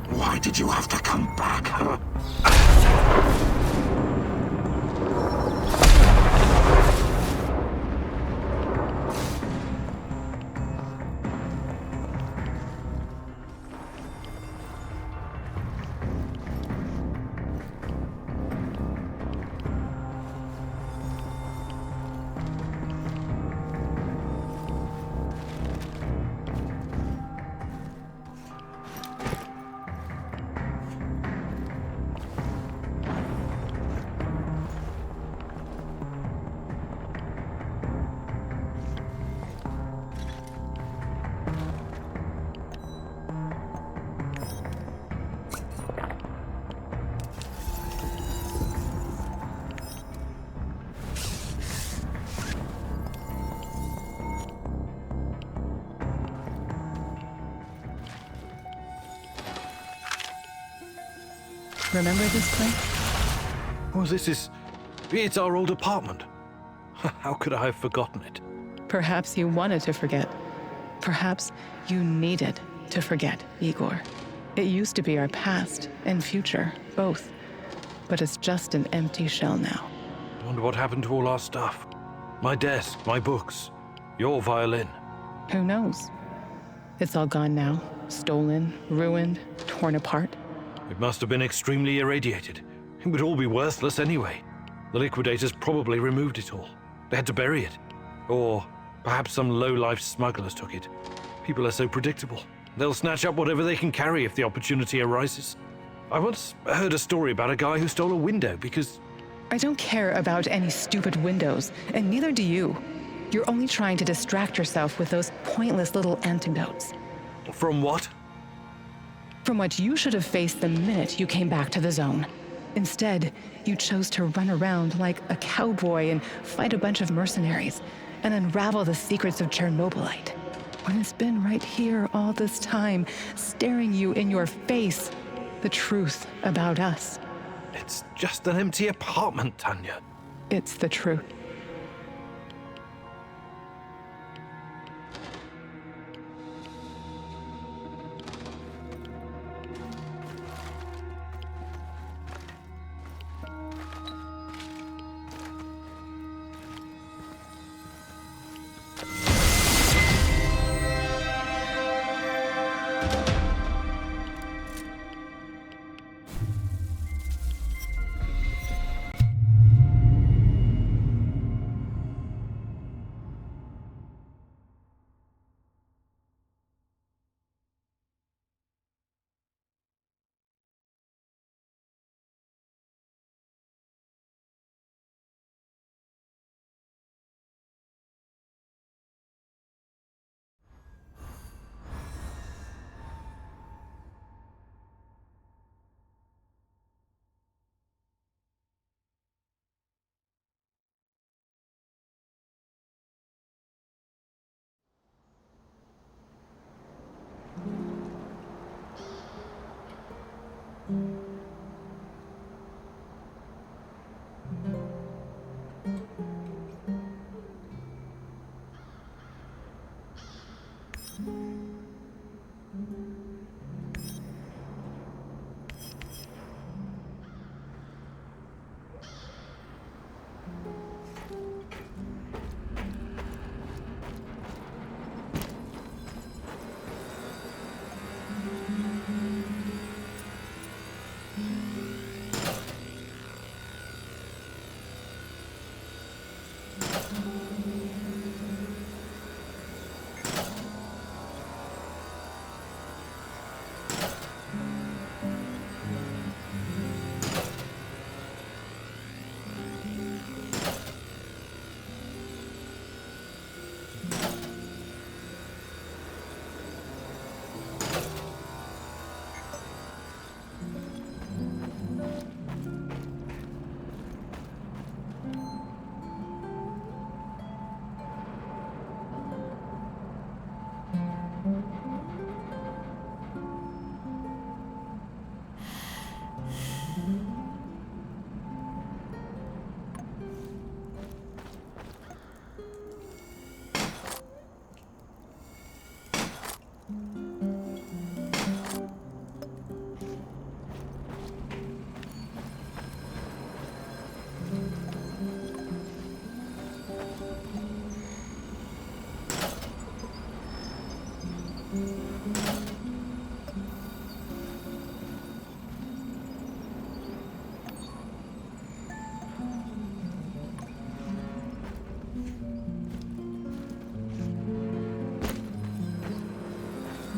Speaker 6: Why did you have to come back, huh?
Speaker 3: Remember this place?
Speaker 2: Oh, it's our old apartment. How could I have forgotten it?
Speaker 3: Perhaps you wanted to forget. Perhaps you needed to forget, Igor. It used to be our past and future, both. But it's just an empty shell now.
Speaker 2: I wonder what happened to all our stuff. My desk, my books, your violin.
Speaker 3: Who knows? It's all gone now. Stolen, ruined, torn apart.
Speaker 2: It must have been extremely irradiated. It would all be worthless anyway. The liquidators probably removed it all. They had to bury it. Or perhaps some low-life smugglers took it. People are so predictable. They'll snatch up whatever they can carry if the opportunity arises. I once heard a story about a guy who stole a window because...
Speaker 3: I don't care about any stupid windows, and neither do you. You're only trying to distract yourself with those pointless little antidotes.
Speaker 2: From what?
Speaker 3: From what you should have faced the minute you came back to the zone. Instead, you chose to run around like a cowboy and fight a bunch of mercenaries and unravel the secrets of Chernobylite. When it's been right here all this time, staring you in your face, the truth about us.
Speaker 2: It's just an empty apartment, Tanya.
Speaker 3: It's the truth.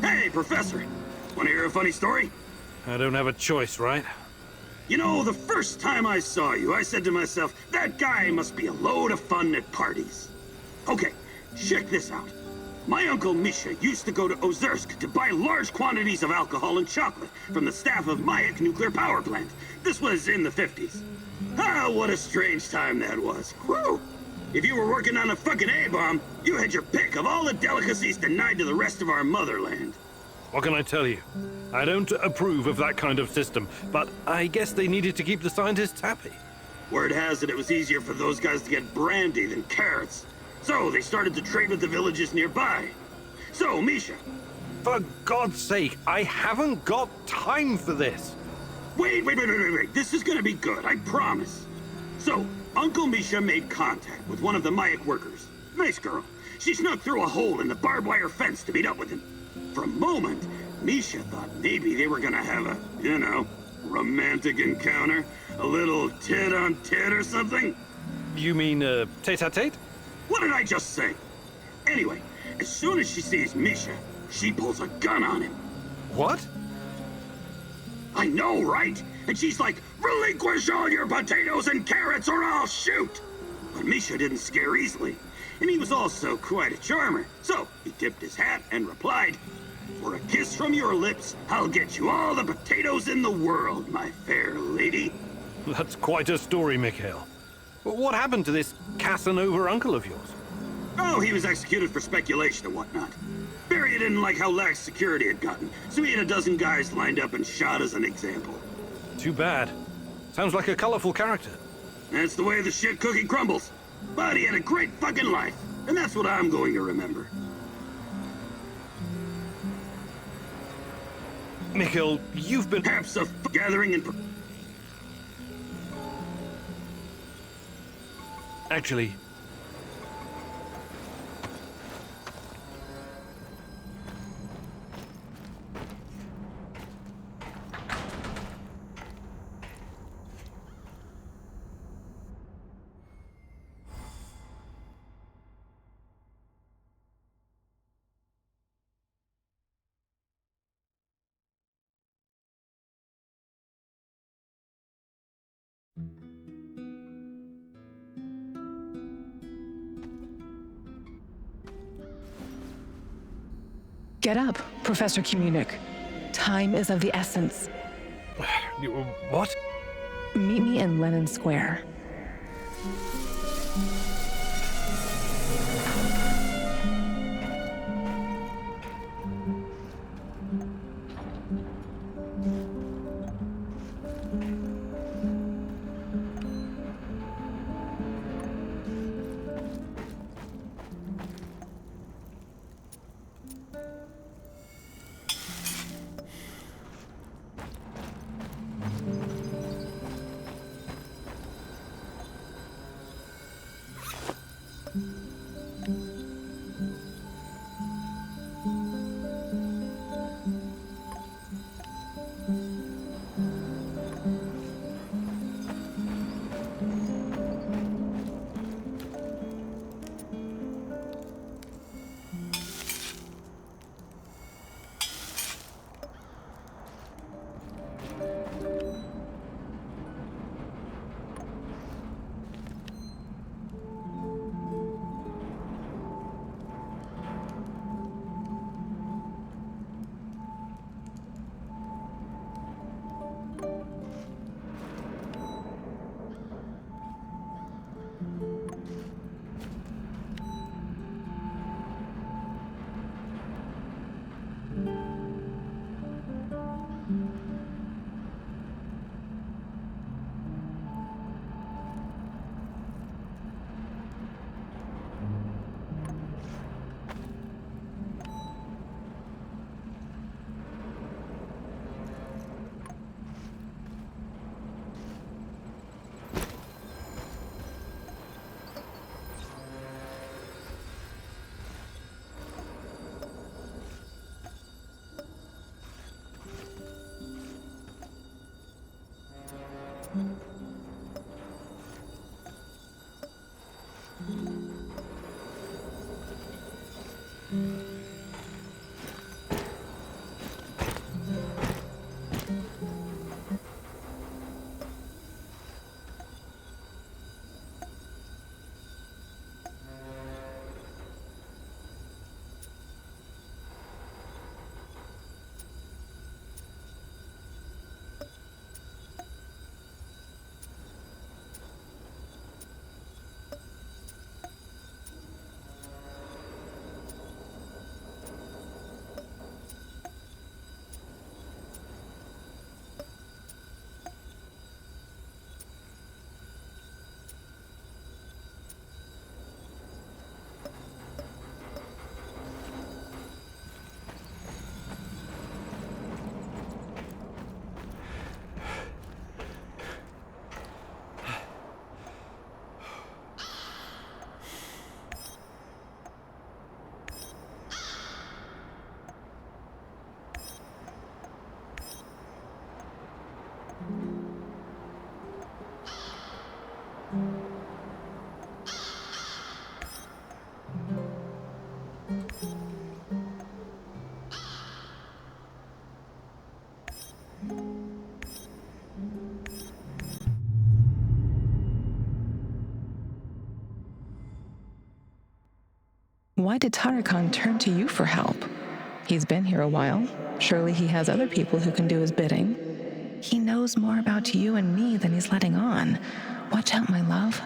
Speaker 6: Hey, Professor! Wanna hear a funny story?
Speaker 2: I don't have a choice, right?
Speaker 6: You know, the first time I saw you, I said to myself, that guy must be a load of fun at parties. Okay, check this out. My uncle Misha used to go to Ozersk to buy large quantities of alcohol and chocolate from the staff of Mayak nuclear power plant. This was in the 50s. Ah, what a strange time that was. Whew! If you were working on a fucking A-bomb, you had your pick of all the delicacies denied to the rest of our motherland.
Speaker 2: What can I tell you? I don't approve of that kind of system, but I guess they needed to keep the scientists happy.
Speaker 6: Word has it was easier for those guys to get brandy than carrots. So they started to trade with the villages nearby. So, Misha.
Speaker 2: For God's sake, I haven't got time for this.
Speaker 6: Wait. This is gonna be good, I promise. So, Uncle Misha made contact with one of the Mayak workers. Nice girl. She snuck through a hole in the barbed wire fence to meet up with him. For a moment, Misha thought maybe they were gonna have a, you know, romantic encounter. A little tit-on-tit or something.
Speaker 2: You mean, tete-a-tete?
Speaker 6: What did I just say? Anyway, as soon as she sees Misha, she pulls a gun on him.
Speaker 2: What?
Speaker 6: I know, right? And she's like, relinquish all your potatoes and carrots or I'll shoot! But Misha didn't scare easily, and he was also quite a charmer. So he tipped his hat and replied, for a kiss from your lips, I'll get you all the potatoes in the world, my fair lady.
Speaker 2: That's quite a story, Mikhail. What happened to this Casanova uncle of yours?
Speaker 6: Oh, he was executed for speculation and whatnot. Barry didn't like how lax security had gotten, so he had a dozen guys lined up and shot as an example.
Speaker 2: Too bad. Sounds like a colorful character.
Speaker 6: That's the way the shit cookie crumbles. But he had a great fucking life, and that's what I'm going to remember.
Speaker 2: Mikhail, you've been...
Speaker 6: Perhaps a gathering in...
Speaker 2: Actually...
Speaker 3: Get up, Professor Komunik. Time is of the essence.
Speaker 2: What?
Speaker 3: Meet me in Lenin Square. Why did Tarakan turn to you for help? He's been here a while. Surely he has other people who can do his bidding. He knows more about you and me than he's letting on. Watch out, my love.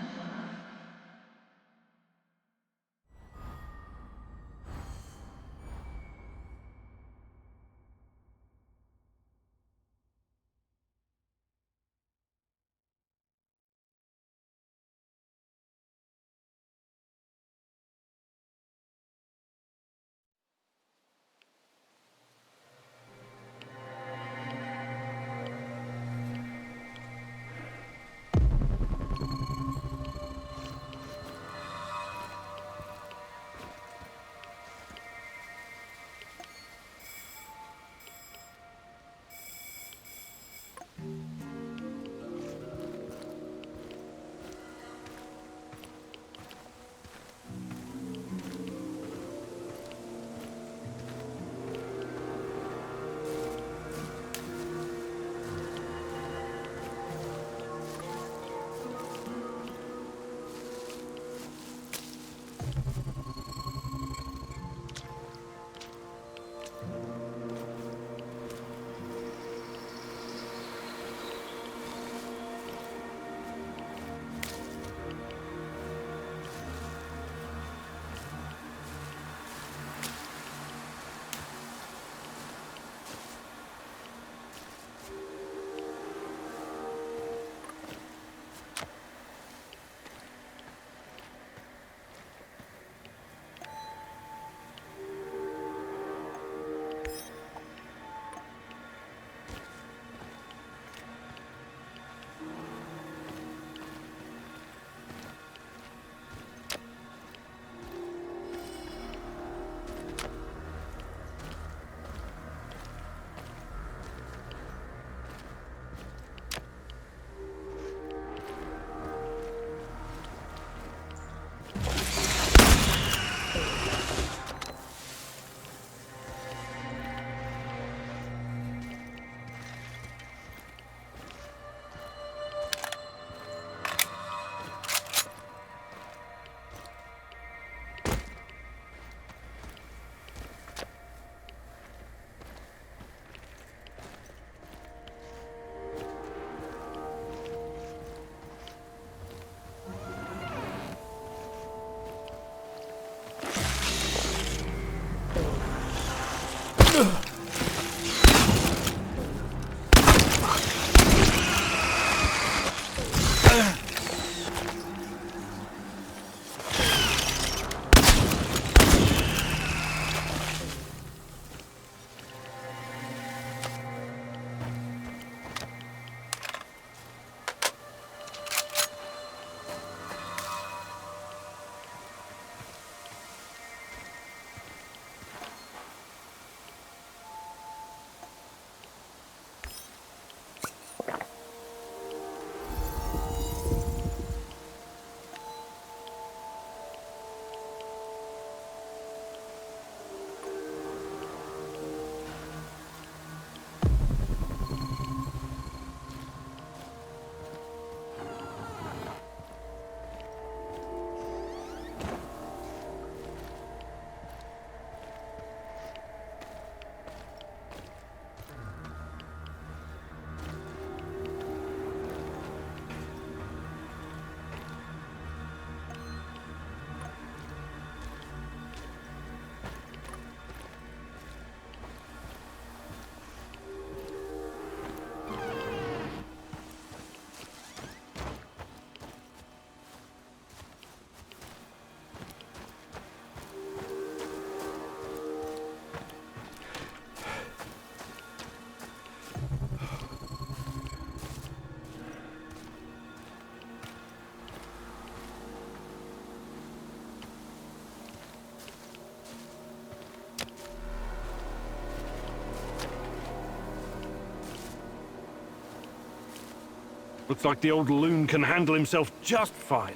Speaker 2: Looks like the old loon can handle himself just fine.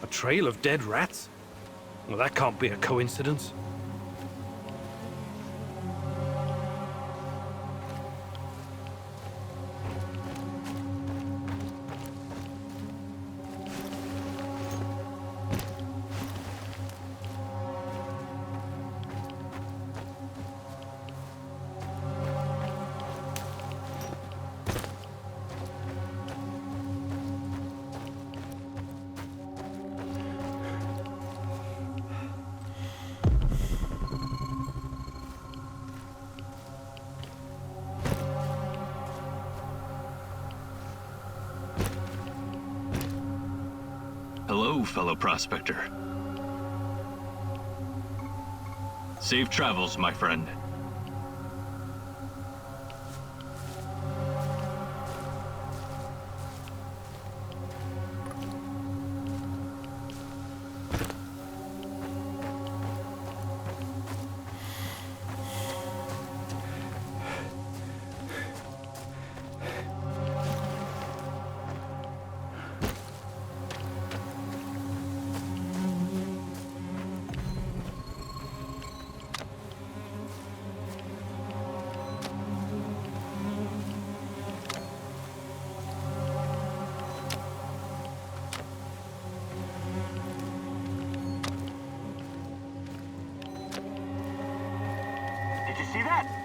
Speaker 2: A trail of dead rats? Well, that can't be a coincidence.
Speaker 11: you, fellow prospector. Safe travels, my friend.
Speaker 4: Did you see that?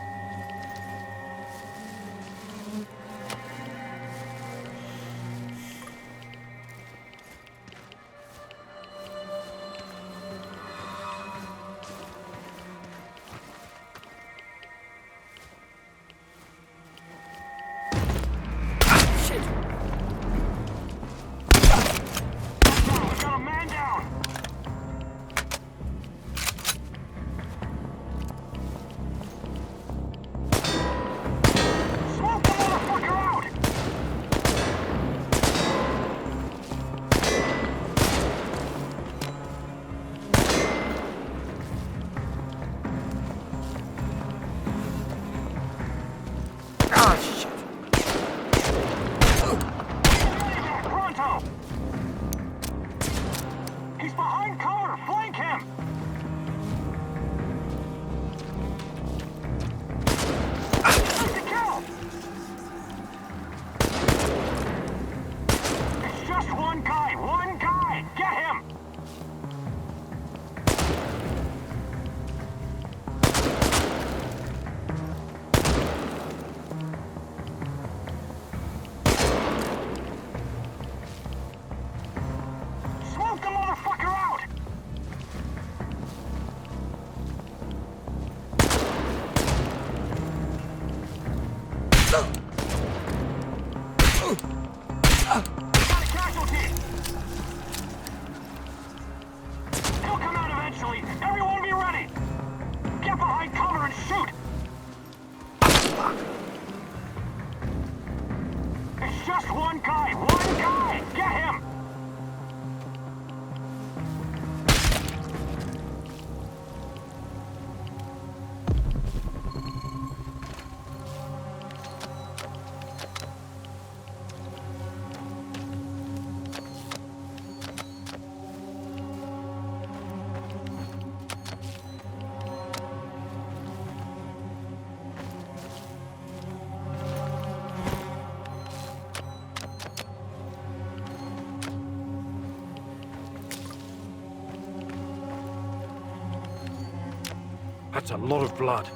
Speaker 2: That's a lot of blood.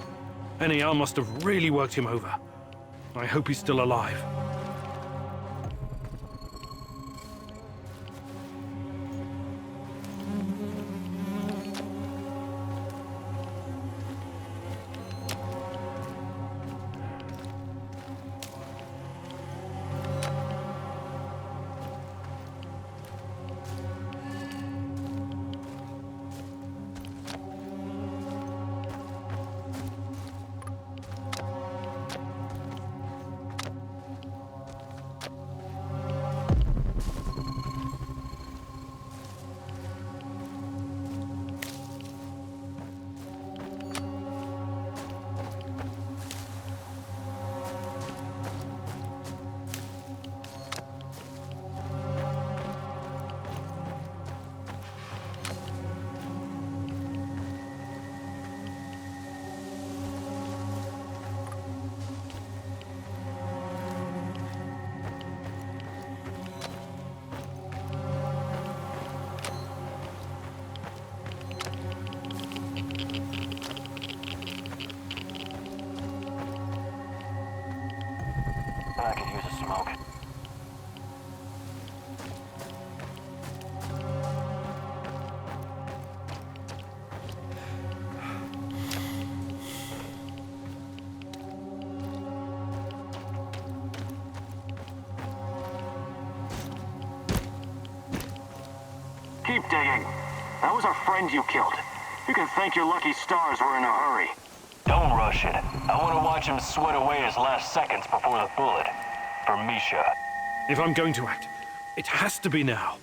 Speaker 2: NER must have really worked him over. I hope he's still alive.
Speaker 4: I could use a smoke. keep digging. That was our friend you killed. You can thank your lucky stars we're in a hurry.
Speaker 9: Don't rush it. I want to watch him sweat away his last seconds before the bullet. For Misha.
Speaker 2: If I'm going to act, it has to be now.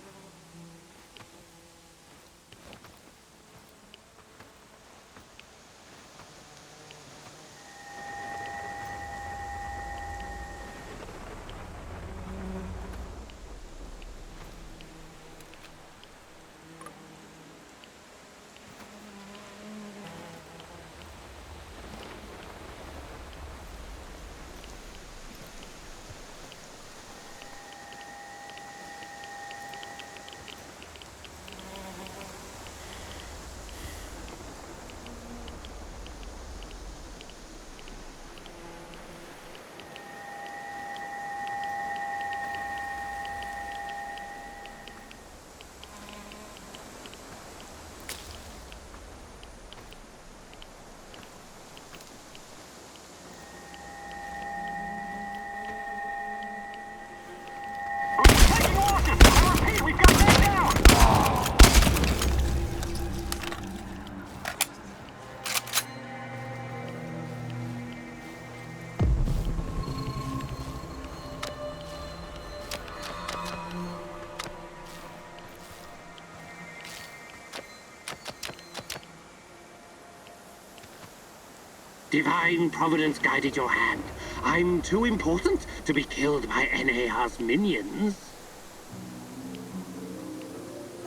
Speaker 10: Divine Providence guided your hand. I'm too important to be killed by NAR's minions.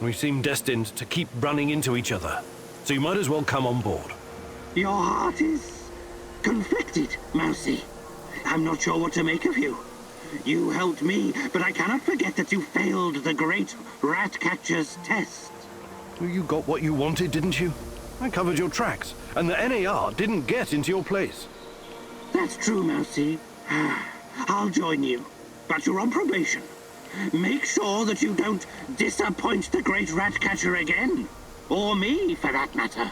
Speaker 2: We seem destined to keep running into each other, so you might as well come on board.
Speaker 10: Your heart is conflicted, Mousy. I'm not sure what to make of you. You helped me, but I cannot forget that you failed the great rat catcher's test.
Speaker 2: You got what you wanted, didn't you? I covered your tracks, and the NAR didn't get into your place.
Speaker 10: That's true, Mousy. I'll join you, but you're on probation. Make sure that you don't disappoint the great rat catcher again. Or me, for that matter.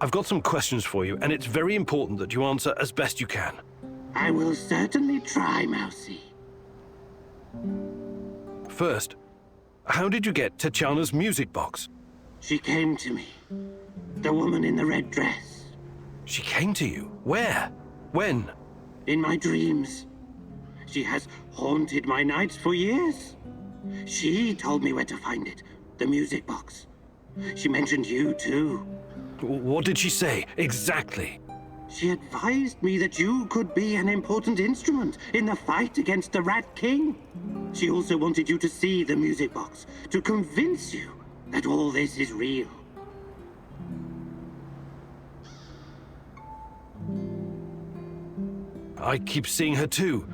Speaker 2: I've got some questions for you, and it's very important that you answer as best you can.
Speaker 10: I will certainly try, Mousy.
Speaker 2: First, how did you get Tatiana's music box?
Speaker 10: She came to me. The woman in the red dress.
Speaker 2: She came to you? Where? When?
Speaker 10: In my dreams. She has haunted my nights for years. She told me where to find it. The music box. She mentioned you, too.
Speaker 2: What did she say, exactly?
Speaker 10: She advised me that you could be an important instrument in the fight against the Rat King. She also wanted you to see the music box, to convince you that all this is real.
Speaker 2: I keep seeing her too.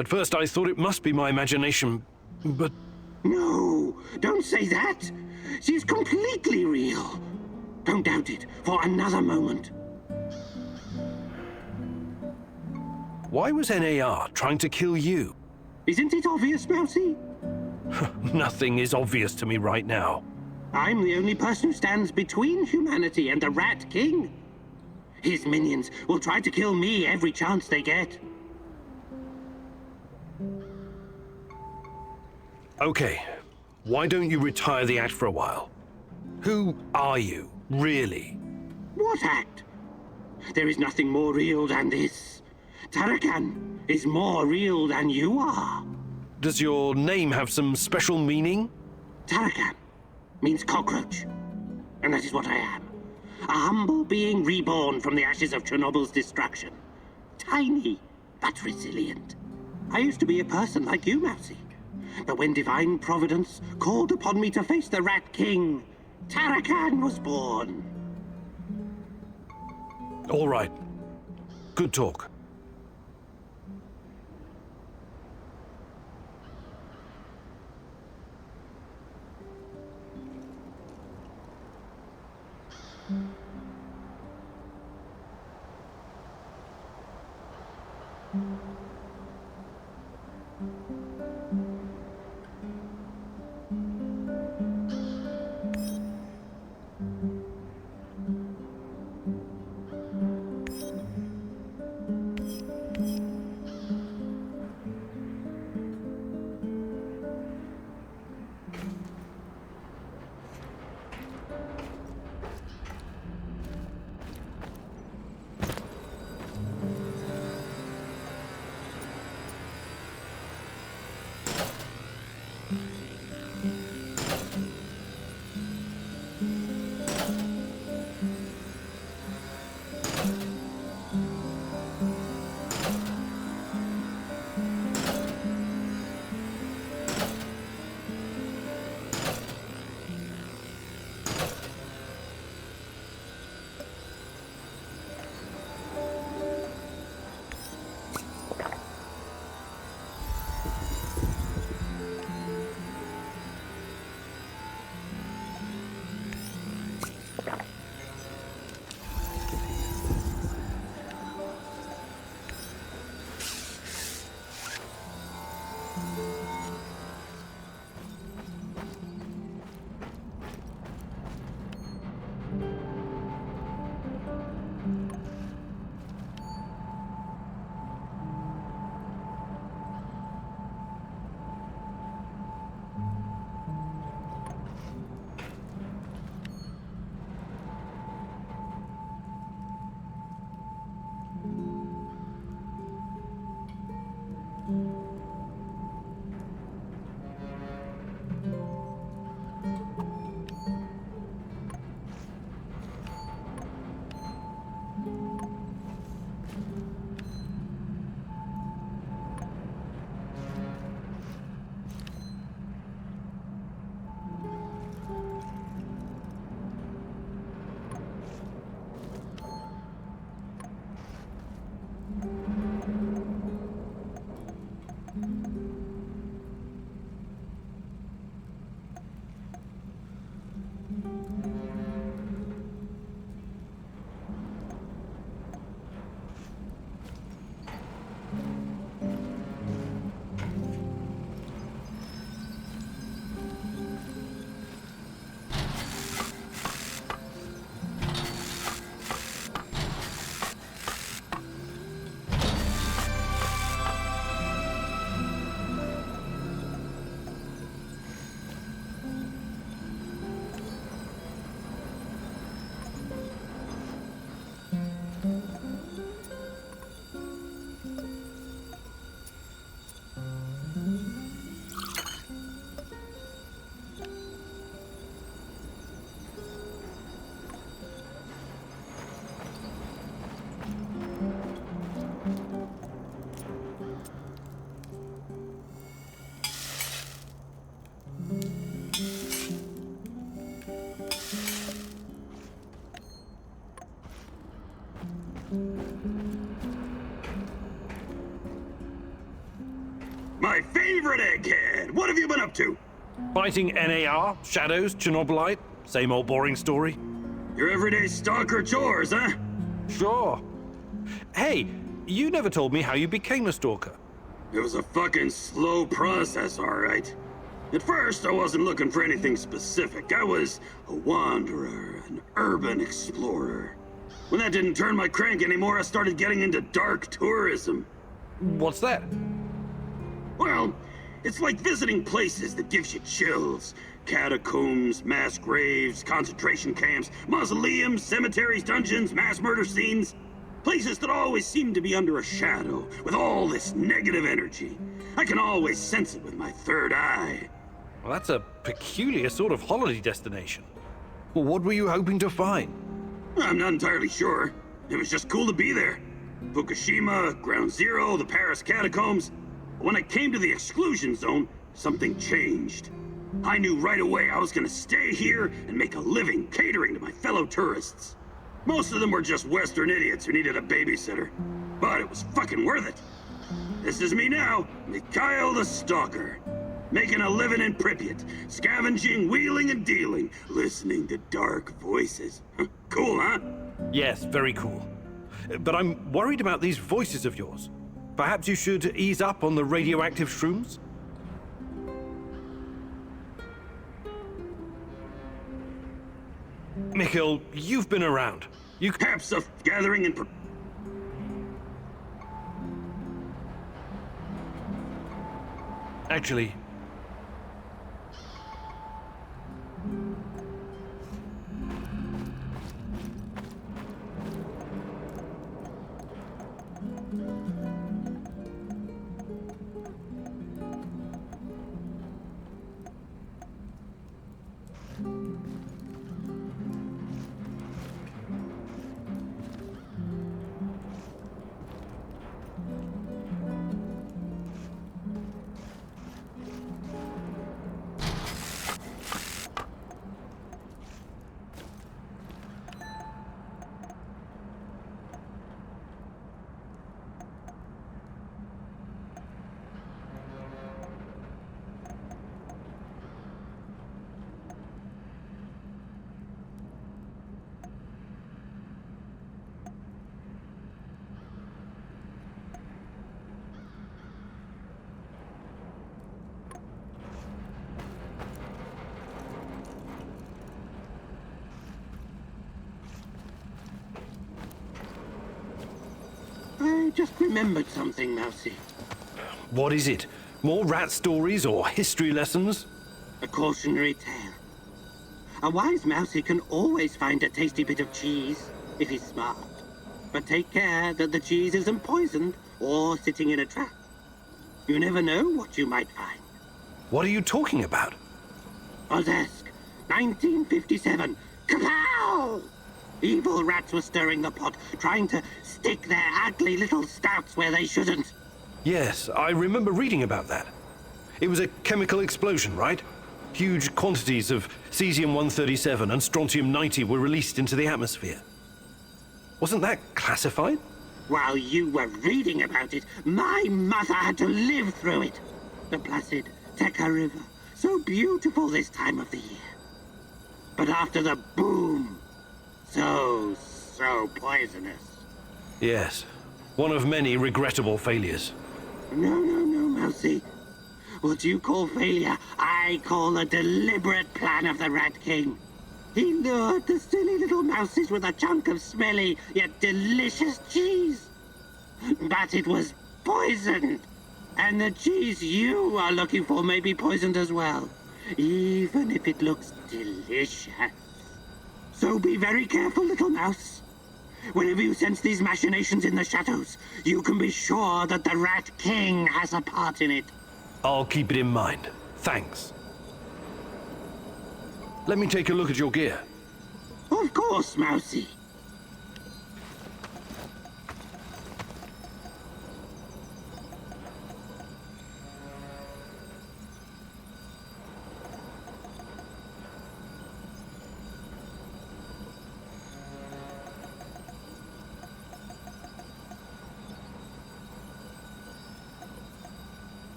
Speaker 2: At first I thought it must be my imagination, but...
Speaker 10: No, don't say that. She's completely real. Don't doubt it for another moment.
Speaker 2: Why was NAR trying to kill you?
Speaker 10: Isn't it obvious, Mousy?
Speaker 2: Nothing is obvious to me right now.
Speaker 10: I'm the only person who stands between humanity and the Rat King. His minions will try to kill me every chance they get.
Speaker 2: Okay, why don't you retire the act for a while? Who are you, really?
Speaker 10: What act? There is nothing more real than this. Tarakan is more real than you are.
Speaker 2: Does your name have some special meaning?
Speaker 10: Tarakan means cockroach. And that is what I am. A humble being reborn from the ashes of Chernobyl's destruction. Tiny, but resilient. I used to be a person like you, Mousy. But when divine providence called upon me to face the Rat King, Tarakan was born.
Speaker 2: All right. Good talk.
Speaker 6: My favorite egghead! What have you been up to?
Speaker 2: Fighting NAR, shadows, Chernobylite, same old boring story.
Speaker 6: Your everyday stalker chores, huh?
Speaker 2: Sure. Hey, you never told me how you became a stalker.
Speaker 6: It was a fucking slow process, all right. At first, I wasn't looking for anything specific. I was a wanderer, an urban explorer. When that didn't turn my crank anymore, I started getting into dark tourism.
Speaker 2: What's that?
Speaker 6: Well, it's like visiting places that gives you chills. Catacombs, mass graves, concentration camps, mausoleums, cemeteries, dungeons, mass murder scenes. Places that always seem to be under a shadow, with all this negative energy. I can always sense it with my third eye.
Speaker 2: Well, that's a peculiar sort of holiday destination. Well, what were you hoping to find?
Speaker 6: I'm not entirely sure. It was just cool to be there. Fukushima, Ground Zero, the Paris catacombs. When I came to the exclusion zone, something changed. I knew right away I was gonna stay here and make a living catering to my fellow tourists. Most of them were just Western idiots who needed a babysitter. But it was fucking worth it. This is me now, Mikhail the Stalker. Making a living in Pripyat, scavenging, wheeling and dealing, listening to dark voices. Cool, huh?
Speaker 2: Yes, very cool. But I'm worried about these voices of yours. Perhaps you should ease up on the radioactive shrooms? Mikhail, you've been around. You
Speaker 6: Perhaps of gathering and...
Speaker 2: Actually...
Speaker 10: I just remembered something, Mousy.
Speaker 2: What is it? More rat stories or history lessons?
Speaker 10: A cautionary tale. A wise Mousy can always find a tasty bit of cheese, if he's smart. But take care that the cheese isn't poisoned or sitting in a trap. You never know what you might find.
Speaker 2: What are you talking about?
Speaker 10: Ozesk, 1957. Kapow! Evil rats were stirring the pot, trying to stick their ugly little snouts where they shouldn't.
Speaker 2: Yes, I remember reading about that. It was a chemical explosion, right? Huge quantities of cesium-137 and strontium-90 were released into the atmosphere. Wasn't that classified?
Speaker 10: While you were reading about it, my mother had to live through it. The placid Teka River, so beautiful this time of the year. But after the boom, so poisonous.
Speaker 2: Yes, one of many regrettable failures.
Speaker 10: No, Mousy. What you call failure, I call a deliberate plan of the Rat King. He lured the silly little mouses with a chunk of smelly yet delicious cheese. But it was poisoned. And the cheese you are looking for may be poisoned as well, even if it looks delicious. So be very careful, little mouse. Whenever you sense these machinations in the shadows, you can be sure that the Rat King has a part in it.
Speaker 2: I'll keep it in mind. Thanks. Let me take a look at your gear.
Speaker 10: Of course, Mousy.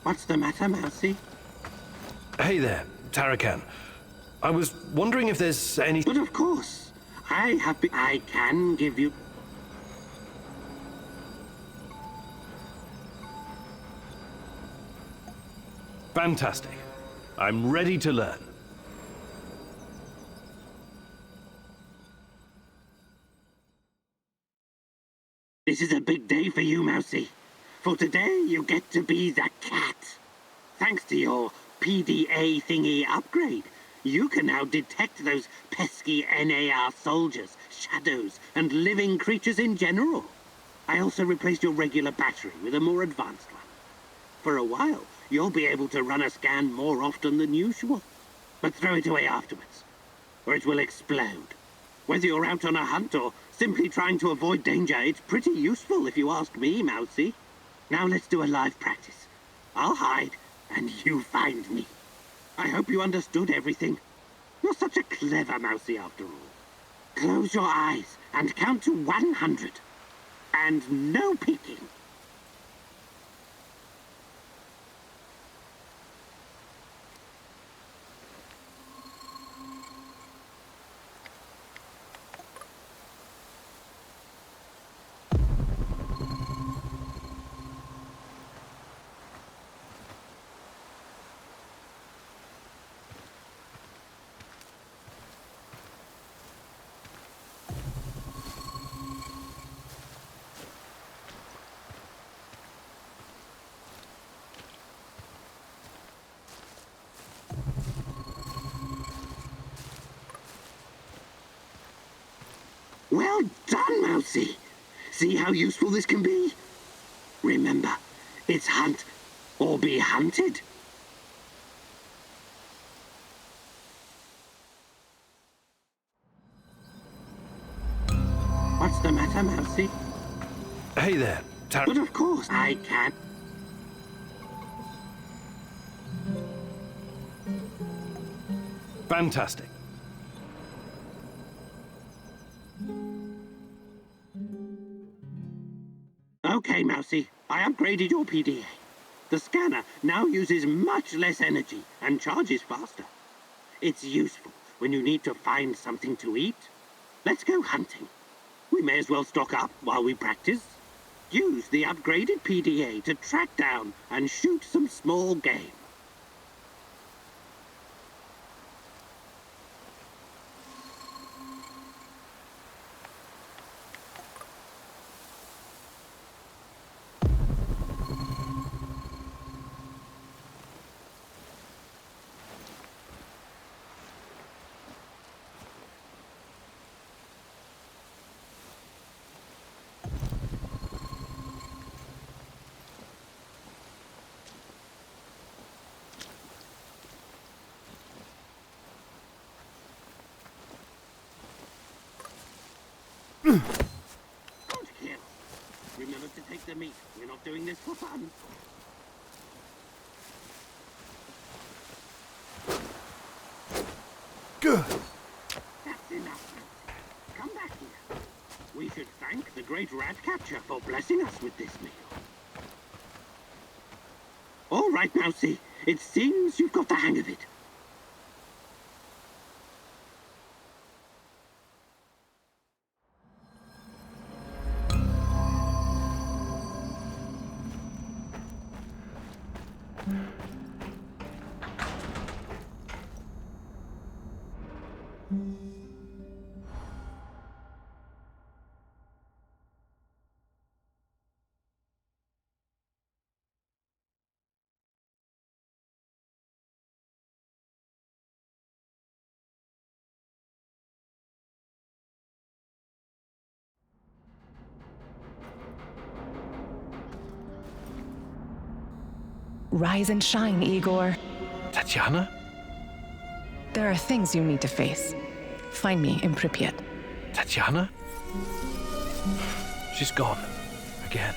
Speaker 10: What's the matter, Mousy?
Speaker 2: Hey there, Tarakan. I was wondering if there's any...
Speaker 10: But of course, I can give you...
Speaker 2: Fantastic. I'm ready to learn.
Speaker 10: This is a big day for you, Mousy. For today, you get to be the cat. Thanks to your PDA thingy upgrade, You can now detect those pesky NAR soldiers, shadows, and living creatures in general. I also replaced your regular battery with a more advanced one. For a while, you'll be able to run a scan more often than usual. But throw it away afterwards, or it will explode. Whether you're out on a hunt or simply trying to avoid danger, it's pretty useful if you ask me, Mousy. Now let's do a live practice. I'll hide, and you find me. I hope you understood everything. You're such a clever Mousy after all. Close your eyes and count to 100. And no peeking. Well done, Mousy. See how useful this can be? Remember, it's hunt or be hunted. What's the matter, Mousy?
Speaker 2: Hey there,
Speaker 10: But of course I can.
Speaker 2: Fantastic.
Speaker 10: Okay, Mousy, I upgraded your PDA. The scanner now uses much less energy and charges faster. It's useful when you need to find something to eat. Let's go hunting. We may as well stock up while we practice. Use the upgraded PDA to track down and shoot some small game. Good kill. Remember to take the meat. We're not doing this for fun.
Speaker 2: Good.
Speaker 10: That's enough. Come back here. We should thank the great rat catcher for blessing us with this meal. All right, Mousy. It seems you've got the hang of it.
Speaker 3: Rise and shine, Igor.
Speaker 2: Tatiana?
Speaker 3: There are things you need to face. Find me in Pripyat.
Speaker 2: Tatiana? She's gone. Again.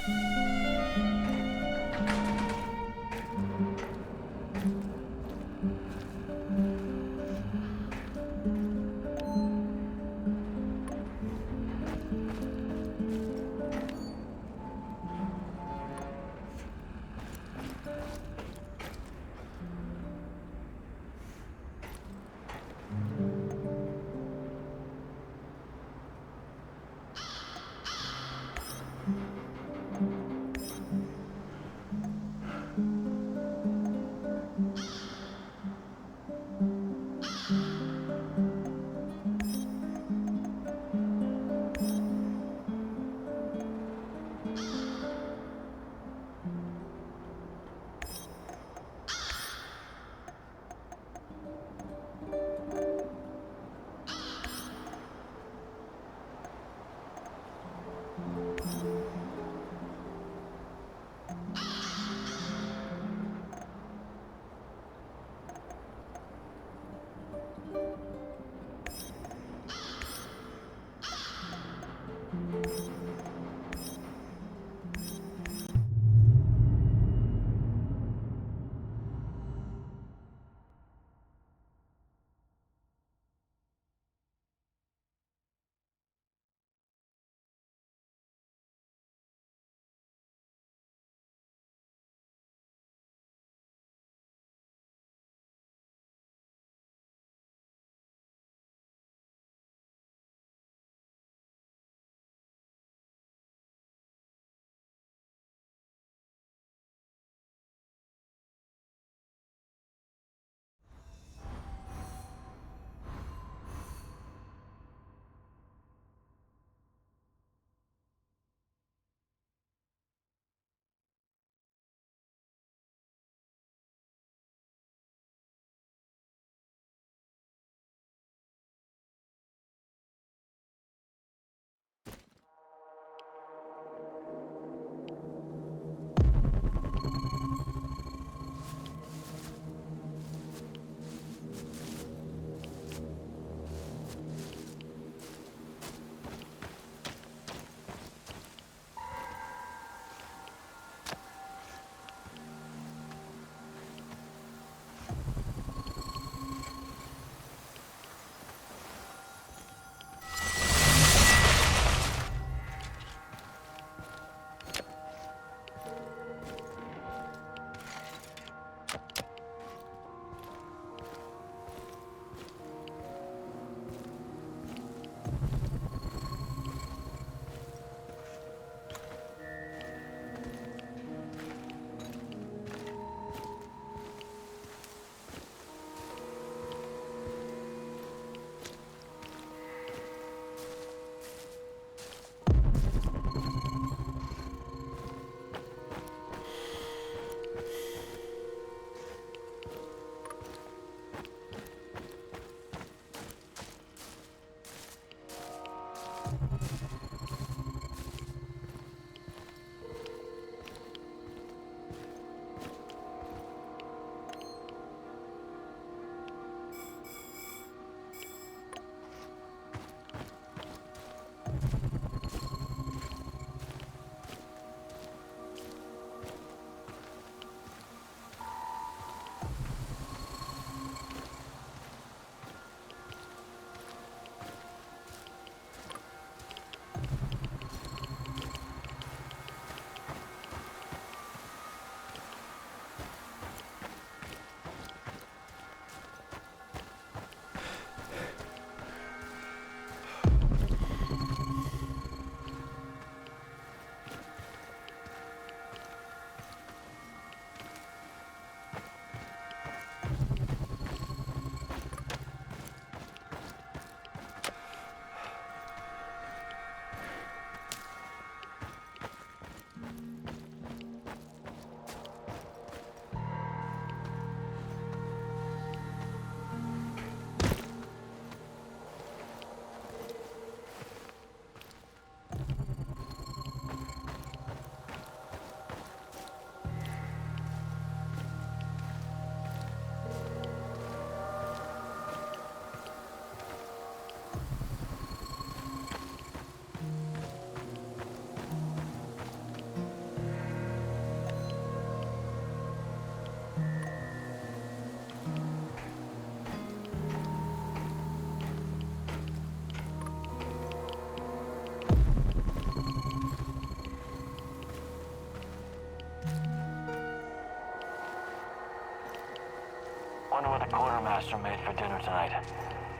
Speaker 4: Wonder what the quartermaster made for dinner tonight.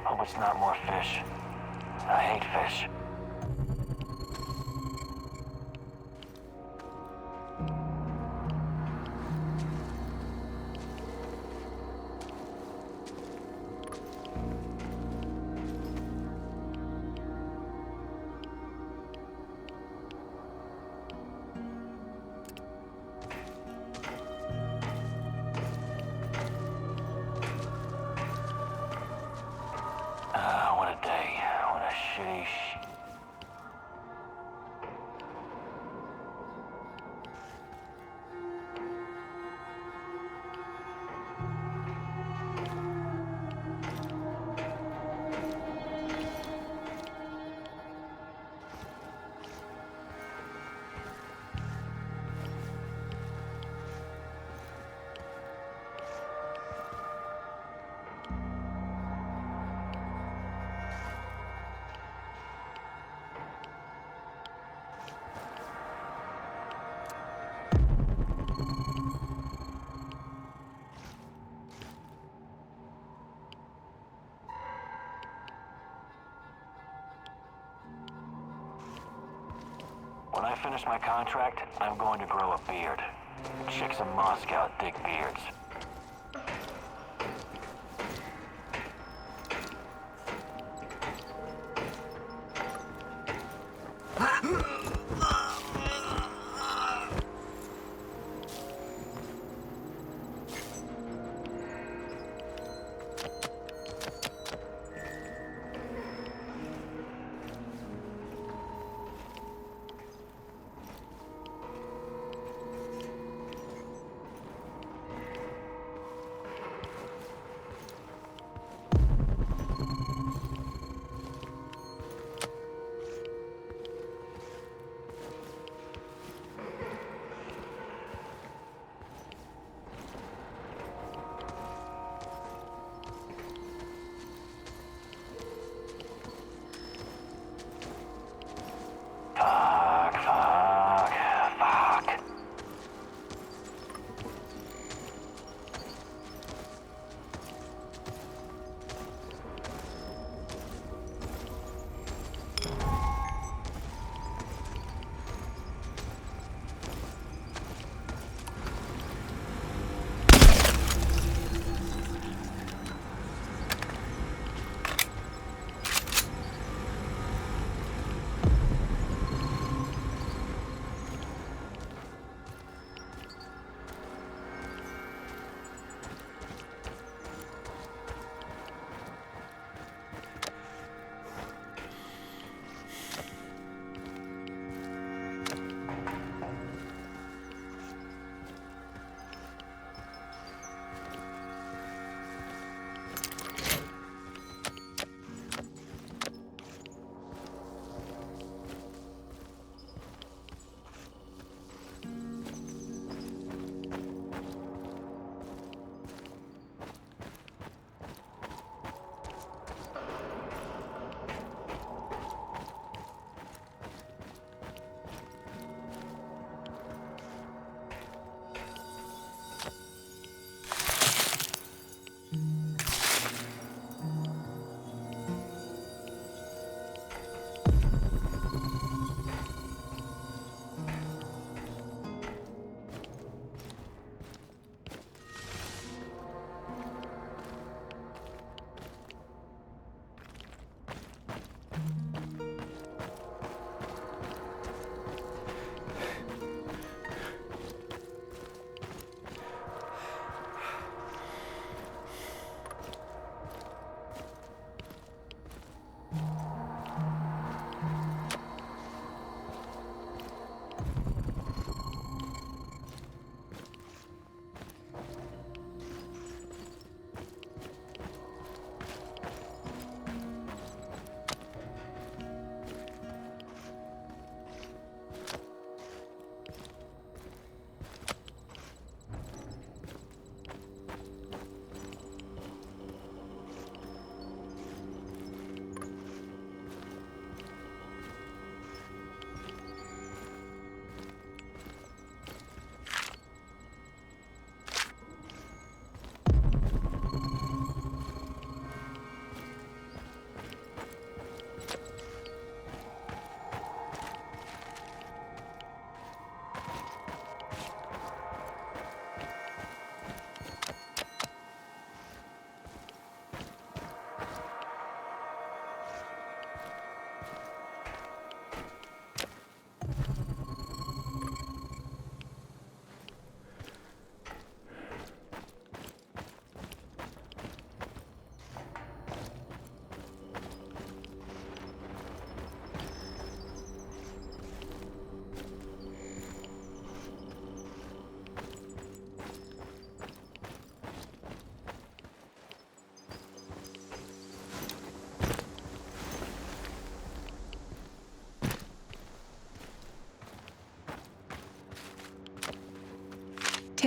Speaker 4: Hope it's not more fish. I hate fish. What a day. What a shitty When I finish my contract, I'm going to grow a beard. Chicks in Moscow dig beards.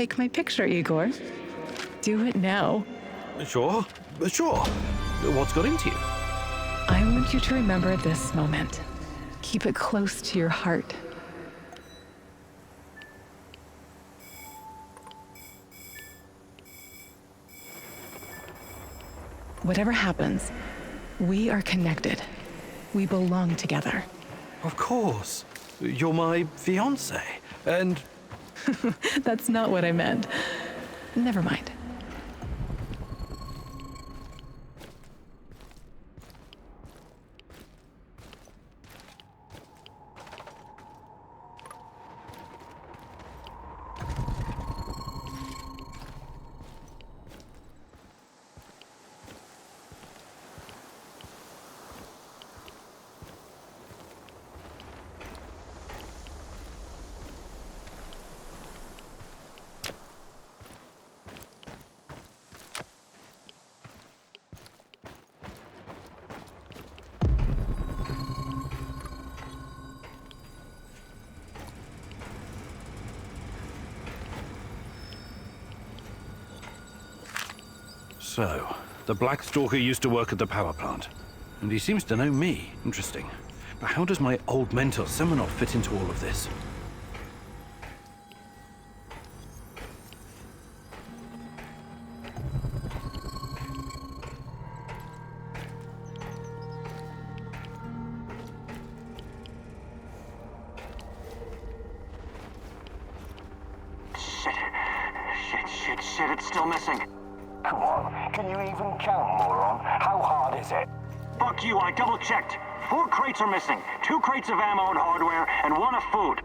Speaker 3: take my picture, Igor? Do it now.
Speaker 2: Sure. What's got into you?
Speaker 3: I want you to remember this moment. Keep it close to your heart. Whatever happens, we are connected. We belong together.
Speaker 2: Of course. You're my fiancé, and...
Speaker 3: That's not what I meant. Never mind.
Speaker 2: So, the Black Stalker used to work at the power plant, and he seems to know me. Interesting. But how does my old mentor Semenov fit into all of this?
Speaker 4: Shit, it's still missing. Come on, can you even count, moron? How hard is it?
Speaker 12: Fuck you, I double-checked. 4 crates are missing. 2 crates of ammo and hardware, and 1 of food.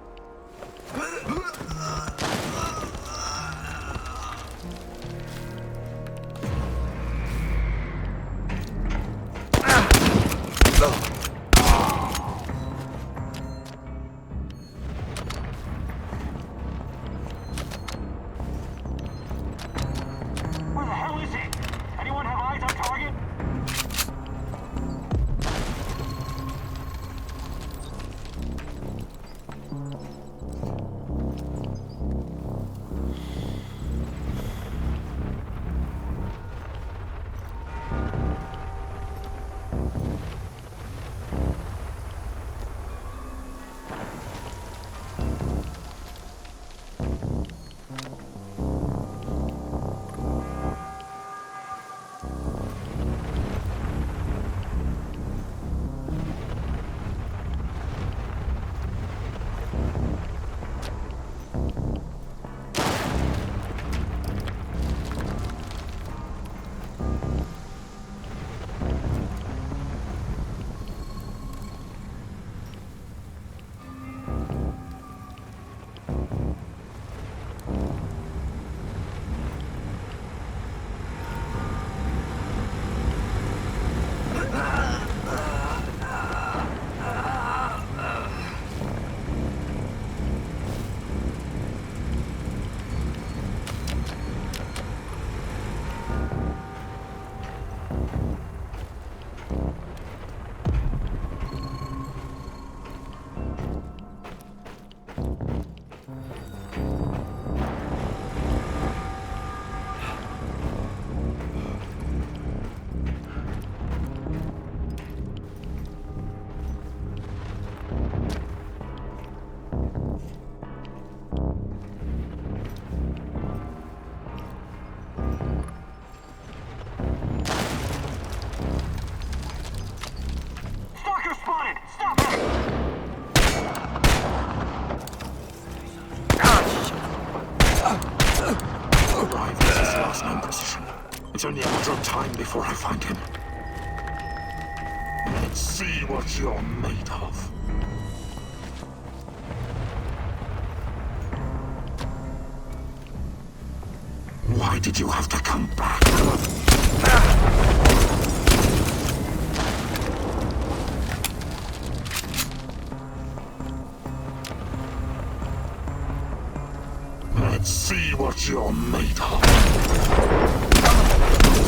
Speaker 6: It's only a matter of time before I find him. Let's see what you're made of. Why did you have to come back? Let's see what you're made of.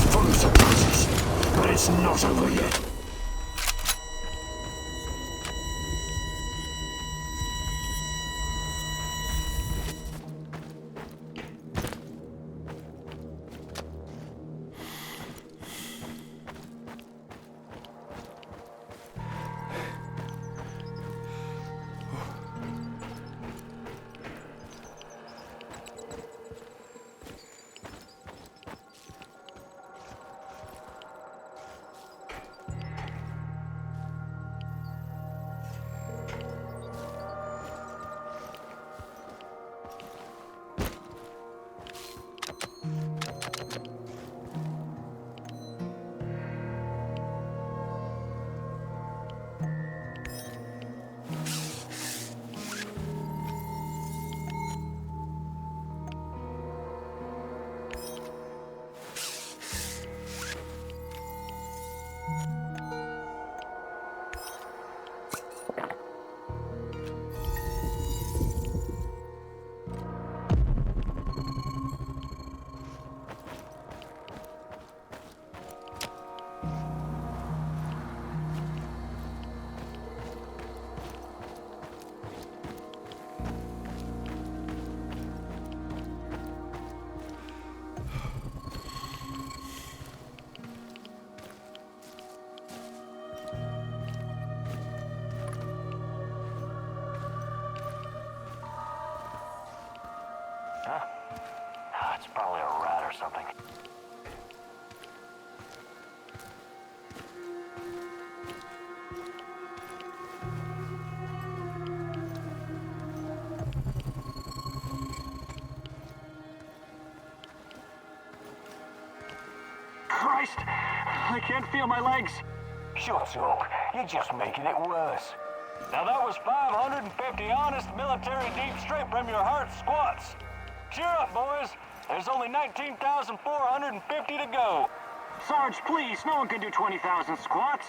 Speaker 6: Full of surprises, but it's not over yet.
Speaker 4: something.
Speaker 12: Christ! I can't feel my legs.
Speaker 4: Shut up. You're just making it worse.
Speaker 9: Now that was 550 honest military deep straight from your heart squats. Cheer up, boys. There's only 19,450 to go.
Speaker 12: Sarge, please, no one can do 20,000 squats.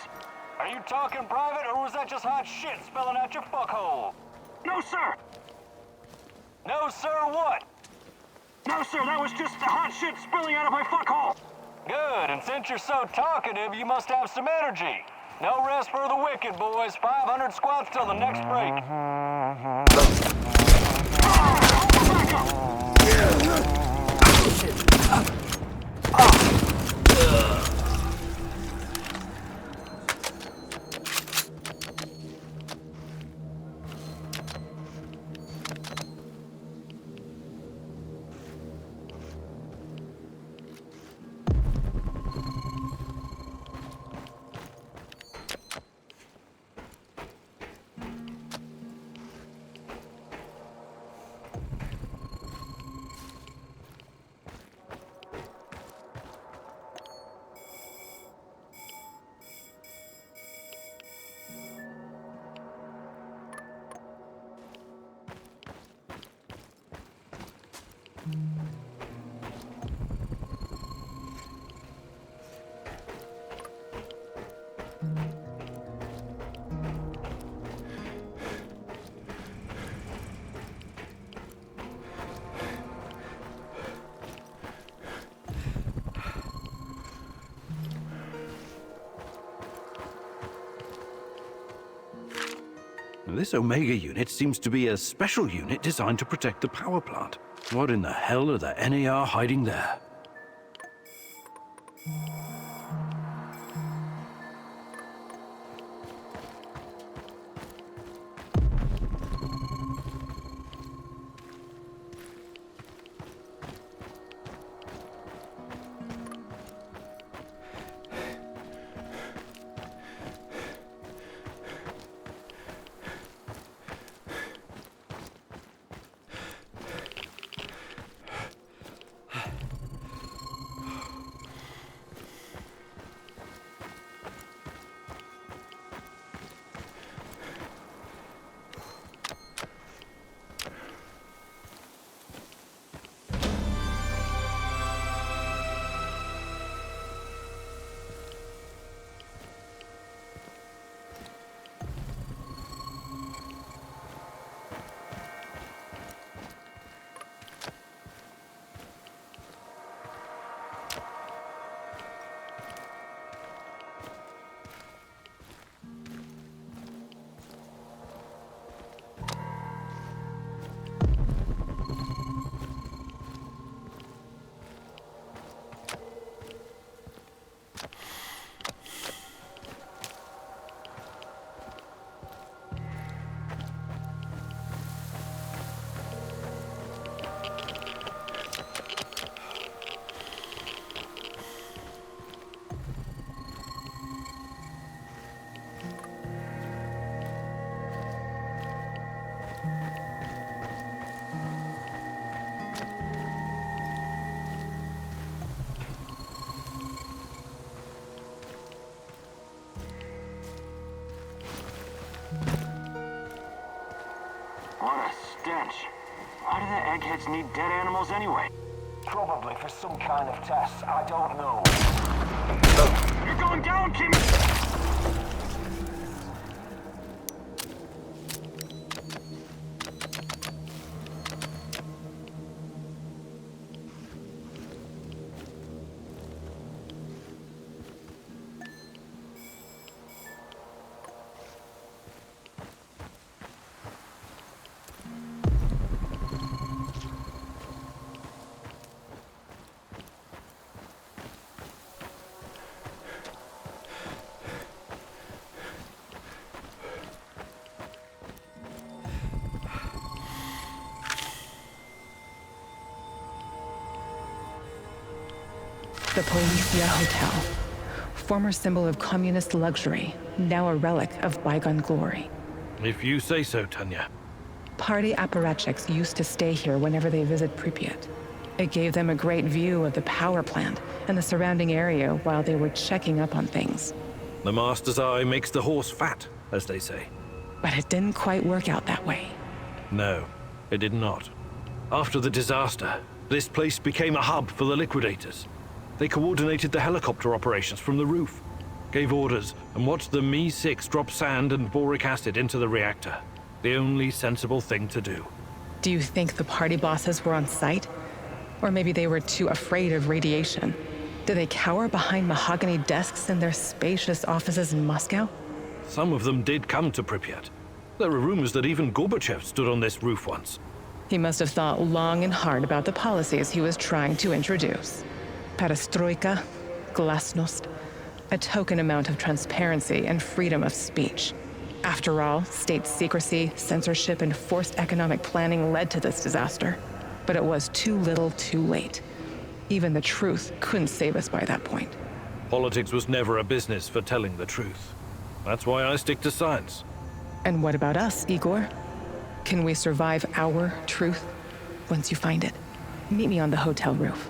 Speaker 9: Are you talking private, or was that just hot shit spilling out your fuckhole?
Speaker 12: No, sir.
Speaker 9: No, sir, what?
Speaker 12: No, sir, that was just the hot shit spilling out of my fuckhole.
Speaker 9: Good, and since you're so talkative, you must have some energy. No rest for the wicked, boys. 500 squats till the next break.
Speaker 2: This Omega unit seems to be a special unit designed to protect the power plant. What in the hell are the NAR hiding there?
Speaker 12: What a stench. Why do the eggheads need dead animals anyway?
Speaker 4: Probably for some kind of test. I don't know.
Speaker 12: You're going down, Kim!
Speaker 3: The Policia Hotel. Former symbol of communist luxury, now a relic of bygone glory.
Speaker 2: If you say so, Tanya.
Speaker 3: Party apparatchiks used to stay here whenever they visit Pripyat. It gave them a great view of the power plant and the surrounding area while they were checking up on things.
Speaker 2: The master's eye makes the horse fat, as they say.
Speaker 3: But it didn't quite work out that way.
Speaker 2: No, it did not. After the disaster, this place became a hub for the liquidators. They coordinated the helicopter operations from the roof, gave orders, and watched the Mi-6 drop sand and boric acid into the reactor. The only sensible thing to do.
Speaker 3: Do you think the party bosses were on site? Or maybe they were too afraid of radiation? Did they cower behind mahogany desks in their spacious offices in Moscow?
Speaker 2: Some of them did come to Pripyat. There are rumors that even Gorbachev stood on this roof once.
Speaker 3: He must have thought long and hard about the policies he was trying to introduce. Perestroika, glasnost, a token amount of transparency and freedom of speech. After all, state secrecy, censorship, and forced economic planning led to this disaster. But it was too little, too late. Even the truth couldn't save us by that point.
Speaker 2: Politics was never a business for telling the truth. That's why I stick to science.
Speaker 3: And what about us, Igor? Can we survive our truth once you find it? Meet me on the hotel roof.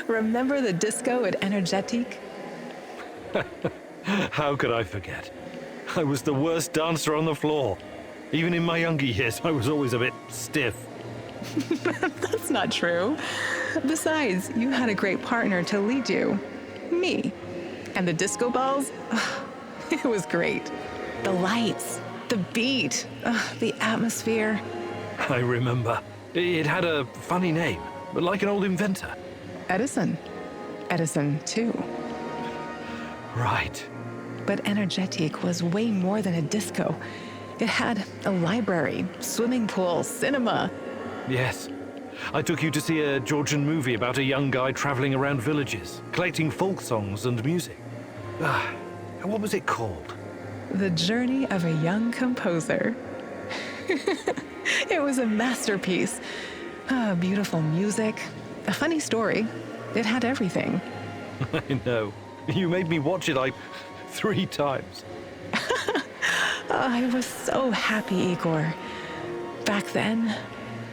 Speaker 3: Remember the disco at Energetic?
Speaker 2: How could I forget? I was the worst dancer on the floor. Even in my younger years, I was always a bit stiff.
Speaker 3: That's not true. Besides, you had a great partner to lead you. Me. And the disco balls? It was great. The lights, the beat, the atmosphere.
Speaker 2: I remember. It had a funny name, but like an old inventor.
Speaker 3: Edison. Edison, too.
Speaker 2: Right.
Speaker 3: But Energetic was way more than a disco. It had a library, swimming pool, cinema.
Speaker 2: Yes. I took you to see a Georgian movie about a young guy traveling around villages, collecting folk songs and music. What was it called?
Speaker 3: The Journey of a Young Composer. It was a masterpiece. Beautiful music, a funny story. It had everything.
Speaker 2: I know. You made me watch it like 3 times.
Speaker 3: I was so happy, Igor. Back then,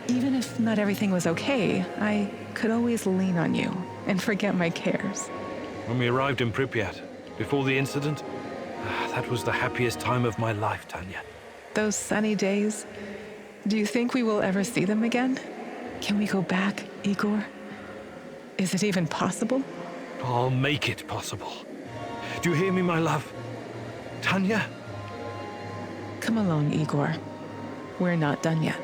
Speaker 3: even if not everything was okay, I could always lean on you and forget my cares.
Speaker 2: When we arrived in Pripyat, before the incident, that was the happiest time of my life, Tanya.
Speaker 3: Those sunny days, do you think we will ever see them again? Can we go back, Igor? Is it even possible?
Speaker 2: I'll make it possible. Do you hear me, my love? Tanya?
Speaker 3: Come along, Igor. We're not done yet.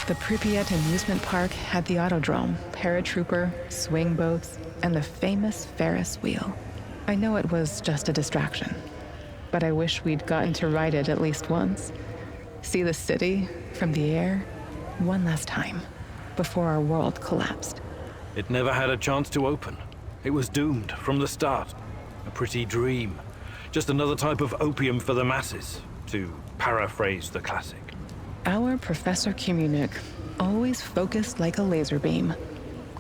Speaker 3: The Pripyat amusement park had the autodrome, paratrooper, swing boats, and the famous Ferris wheel. I know it was just a distraction, but I wish we'd gotten to ride it at least once. See the city from the air one last time before our world collapsed.
Speaker 2: It never had a chance to open. It was doomed from the start. A pretty dream. Just another type of opium for the masses, to paraphrase the classic.
Speaker 3: Our Professor Komunik always focused like a laser beam.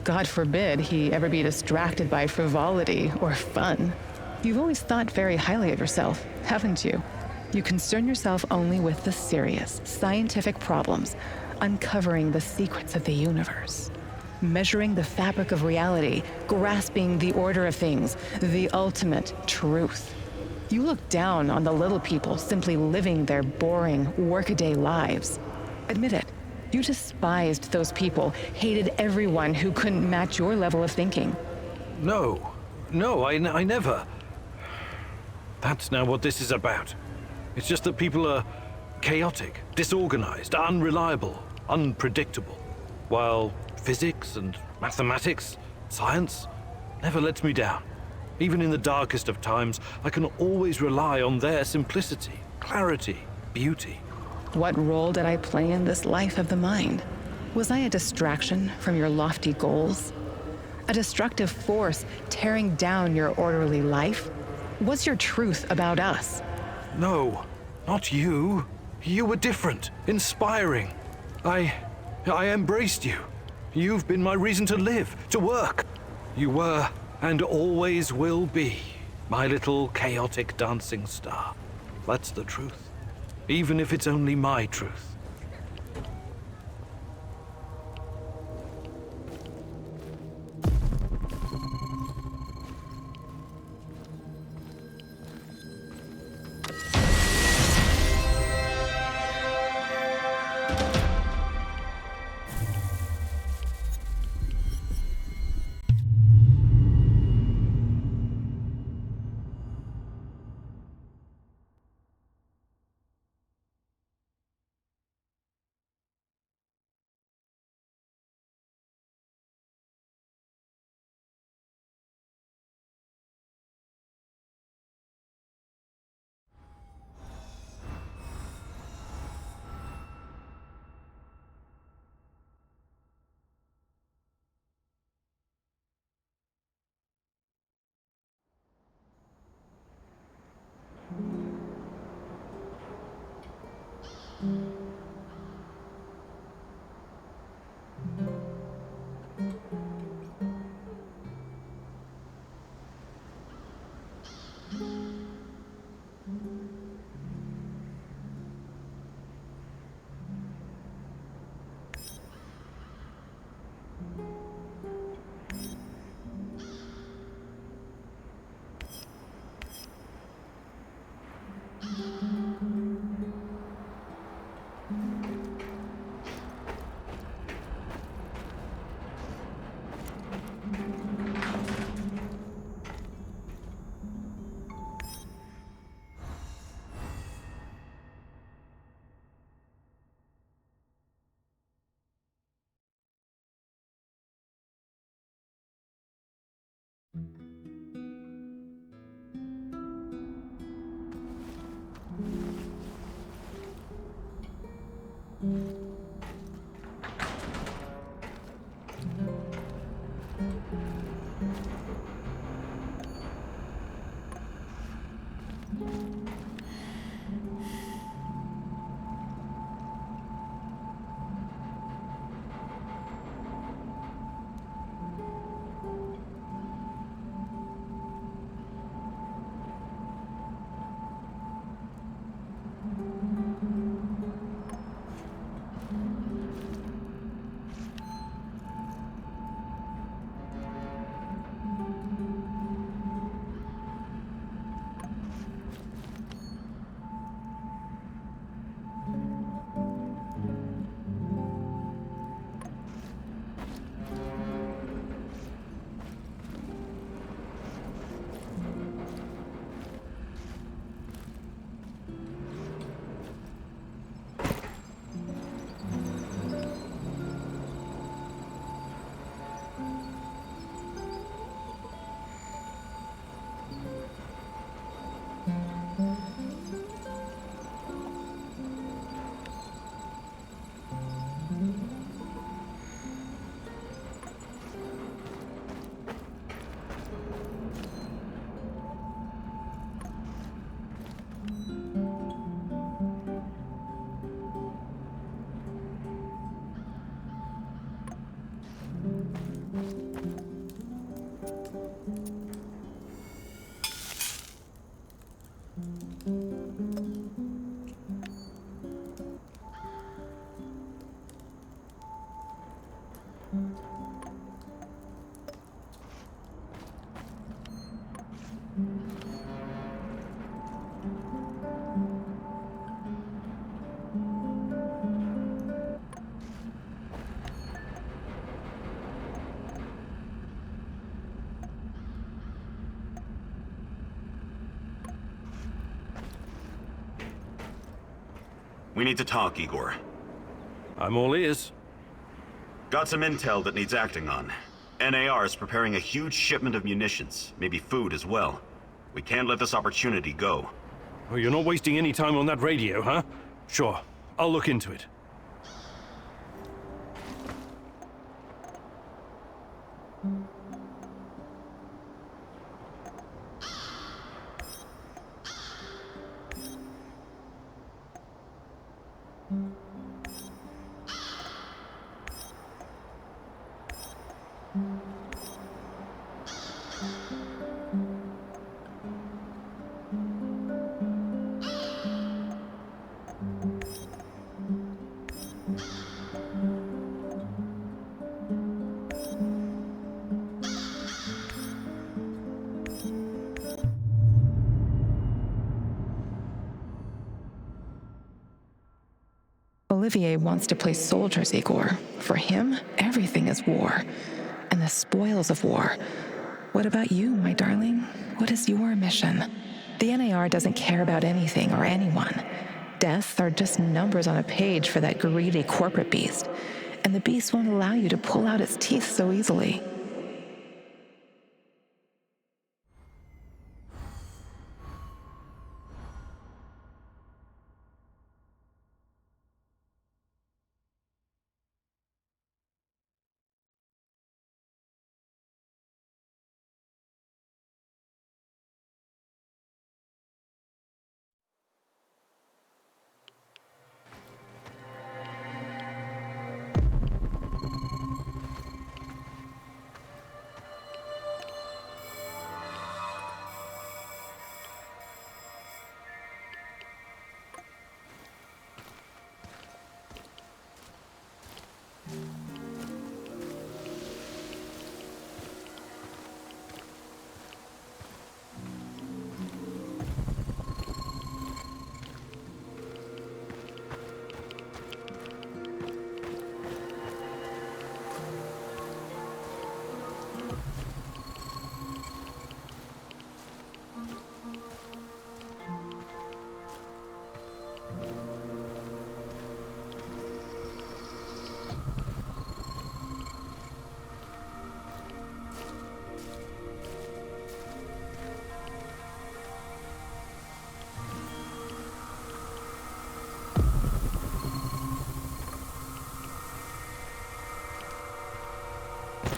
Speaker 3: God forbid he ever be distracted by frivolity or fun. You've always thought very highly of yourself, haven't you? You concern yourself only with the serious, scientific problems, uncovering the secrets of the universe, measuring the fabric of reality, grasping the order of things, the ultimate truth. You look down on the little people simply living their boring, workaday lives. Admit it, you despised those people, hated everyone who couldn't match your level of thinking.
Speaker 2: No, I never. That's now what this is about. It's just that people are chaotic, disorganized, unreliable, unpredictable. While physics and mathematics, science, never lets me down. Even in the darkest of times, I can always rely on their simplicity, clarity, beauty.
Speaker 3: What role did I play in this life of the mind? Was I a distraction from your lofty goals? A destructive force tearing down your orderly life? What's your truth about us?
Speaker 2: No, not you. You were different, inspiring. I embraced you. You've been my reason to live, to work. You were, and always will be, my little chaotic dancing star. That's the truth, even if it's only my truth.
Speaker 13: We need to talk, Igor.
Speaker 2: I'm all ears.
Speaker 13: Got some intel that needs acting on. NAR is preparing a huge shipment of munitions, maybe food as well. We can't let this opportunity go.
Speaker 2: Oh, you're not wasting any time on that radio, huh? Sure, I'll look into it.
Speaker 3: Olivier wants to play soldiers, Igor. For him, everything is war, and the spoils of war. What about you, my darling? What is your mission? The NAR doesn't care about anything or anyone. Deaths are just numbers on a page for that greedy corporate beast, and the beast won't allow you to pull out its teeth so easily.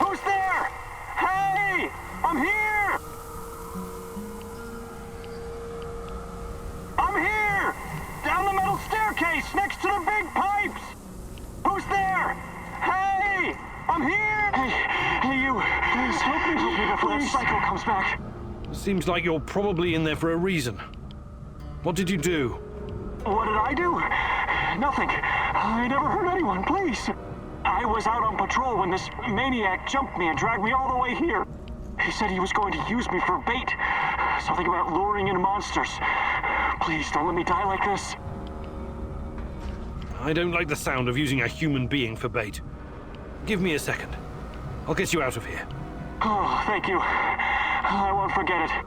Speaker 12: Who's there? Hey! I'm here! I'm here! Down the metal staircase next to the big pipes! Who's there? Hey! I'm here! Hey, you! Please help me before that psycho comes back.
Speaker 2: Seems like you're probably in there for a reason. What did you do?
Speaker 12: What did I do? Nothing. I never hurt anyone, please. I was out on patrol when this maniac jumped me and dragged me all the way here. He said he was going to use me for bait. Something about luring in monsters. Please, don't let me die like this.
Speaker 2: I don't like the sound of using a human being for bait. Give me a second. I'll get you out of here.
Speaker 12: Oh, thank you. I won't forget it.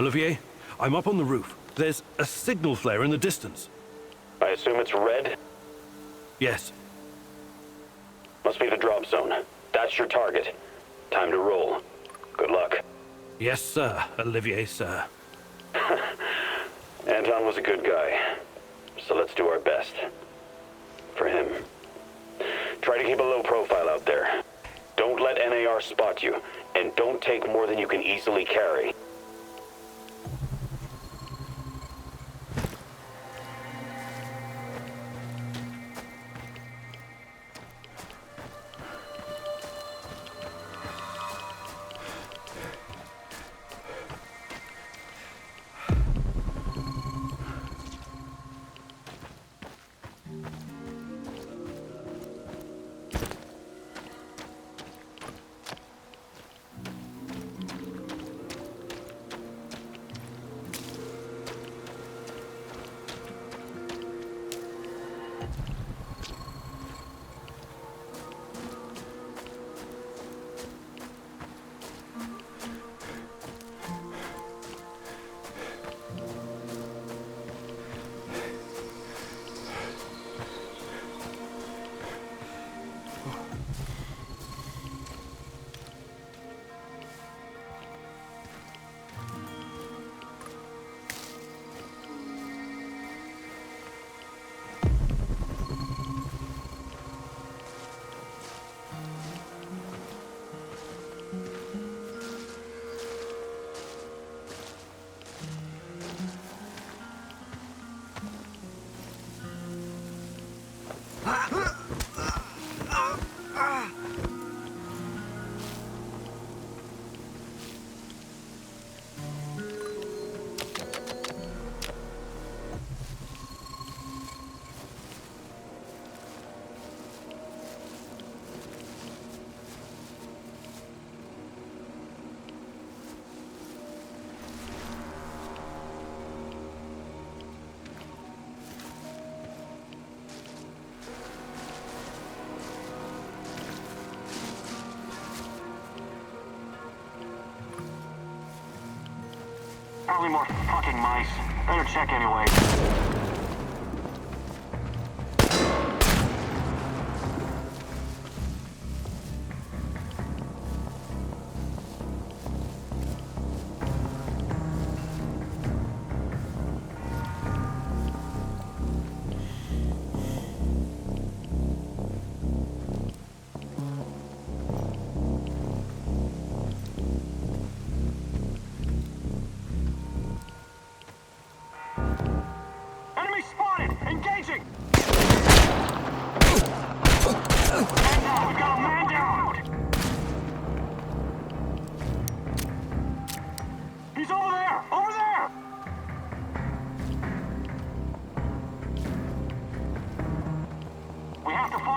Speaker 2: Olivier, I'm up on the roof. There's a signal flare in the distance.
Speaker 14: I assume it's red?
Speaker 2: Yes.
Speaker 14: Must be the drop zone. That's your target. Time to roll. Good luck.
Speaker 2: Yes, sir, Olivier, sir.
Speaker 14: Anton was a good guy, so let's do our best. For him. Try to keep a low profile out there. Don't let NAR spot you, and don't take more than you can easily carry.
Speaker 12: Probably more fucking mice. Better check anyway.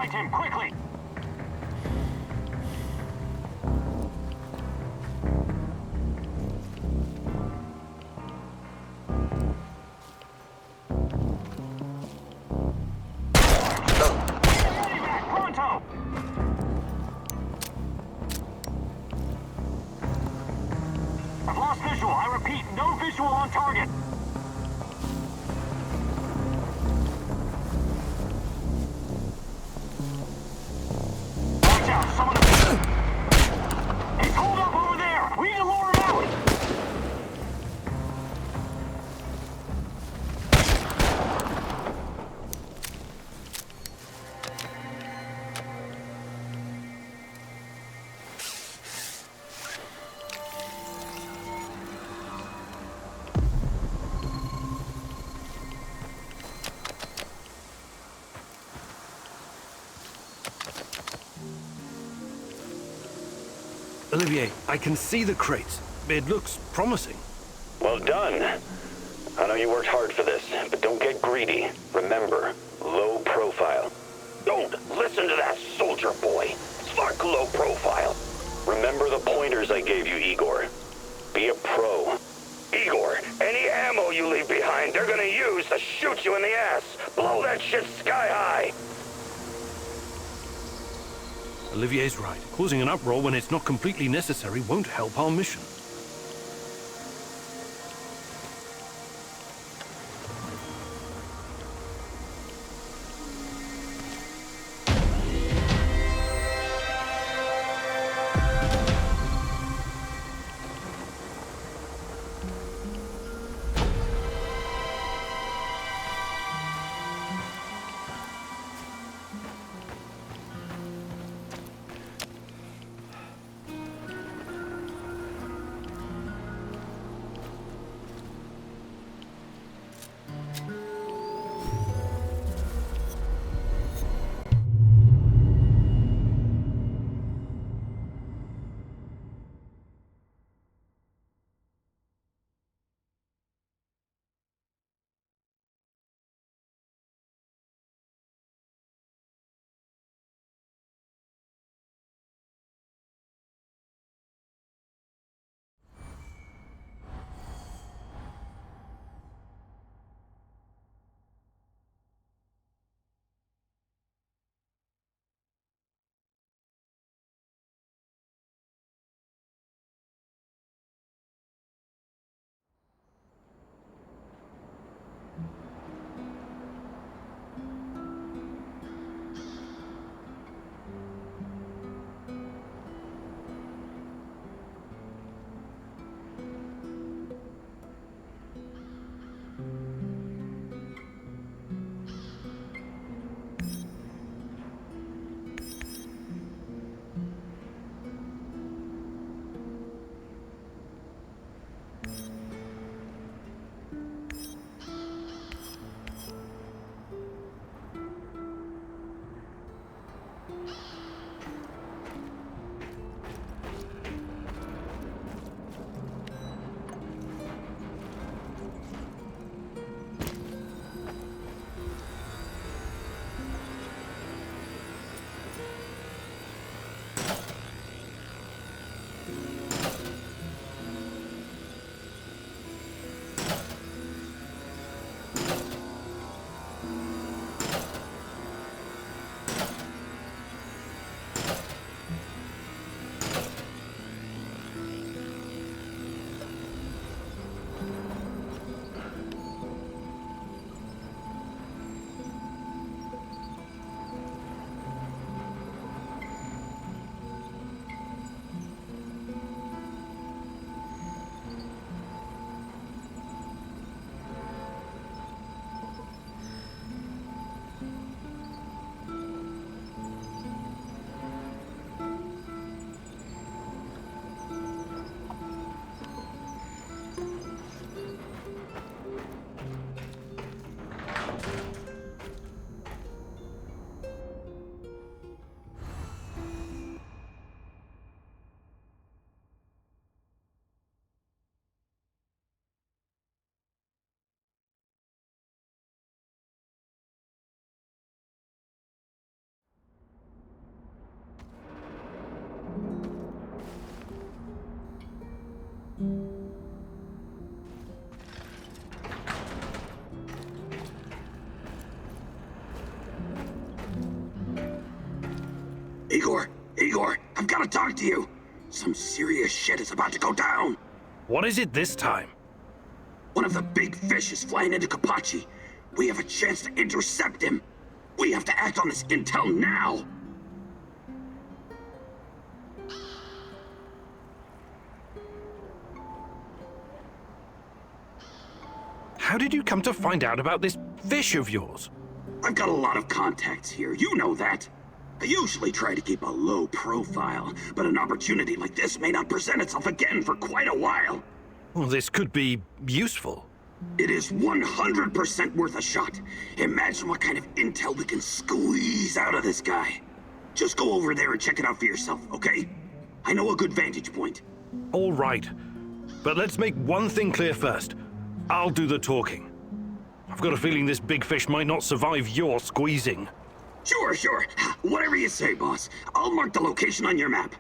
Speaker 12: Him quickly! Pronto! I've lost visual. I repeat, no visual on target. He's holed up over there! We need to lure him out!
Speaker 2: Olivier, I can see the crates. It looks promising.
Speaker 14: Well done. I know you worked hard for this, but don't get greedy. Remember, low profile. Don't listen to that soldier boy. Fuck low profile. Remember the pointers I gave you, Igor. Be a pro. Igor, any ammo you leave behind, they're gonna use to shoot you in the ass. Blow that shit sky high.
Speaker 2: Olivier's right. Causing an uproar when it's not completely necessary won't help our mission.
Speaker 6: Igor! Igor! I've got to talk to you! Some serious shit is about to go down!
Speaker 2: What is it this time?
Speaker 6: One of the big fish is flying into Kopachi. We have a chance to intercept him. We have to act on this intel now!
Speaker 2: How did you come to find out about this fish of yours?
Speaker 6: I've got a lot of contacts here, you know that. I usually try to keep a low profile, but an opportunity like this may not present itself again for quite a while.
Speaker 2: Well, this could be useful.
Speaker 6: It is 100% worth a shot. Imagine what kind of intel we can squeeze out of this guy. Just go over there and check it out for yourself, okay? I know a good vantage point.
Speaker 2: All right. But let's make one thing clear first. I'll do the talking. I've got a feeling this big fish might not survive your squeezing.
Speaker 6: Sure. Whatever you say, boss. I'll mark the location on your map.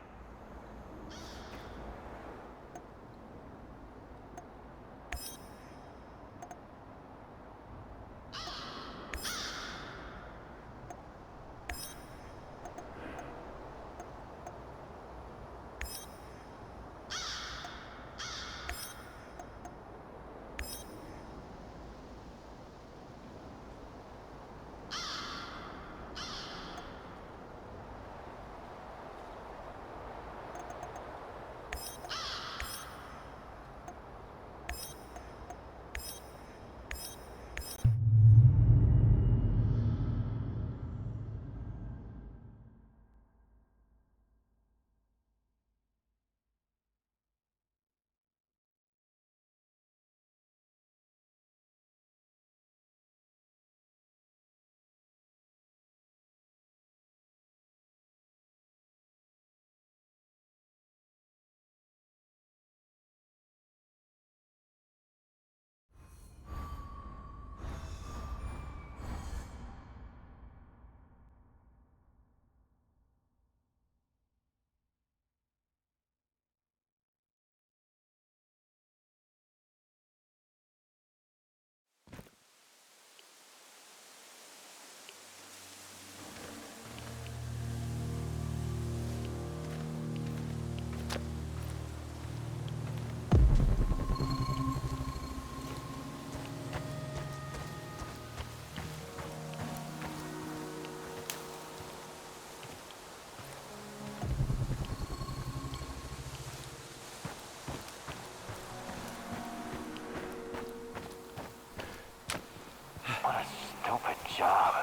Speaker 4: What a stupid job.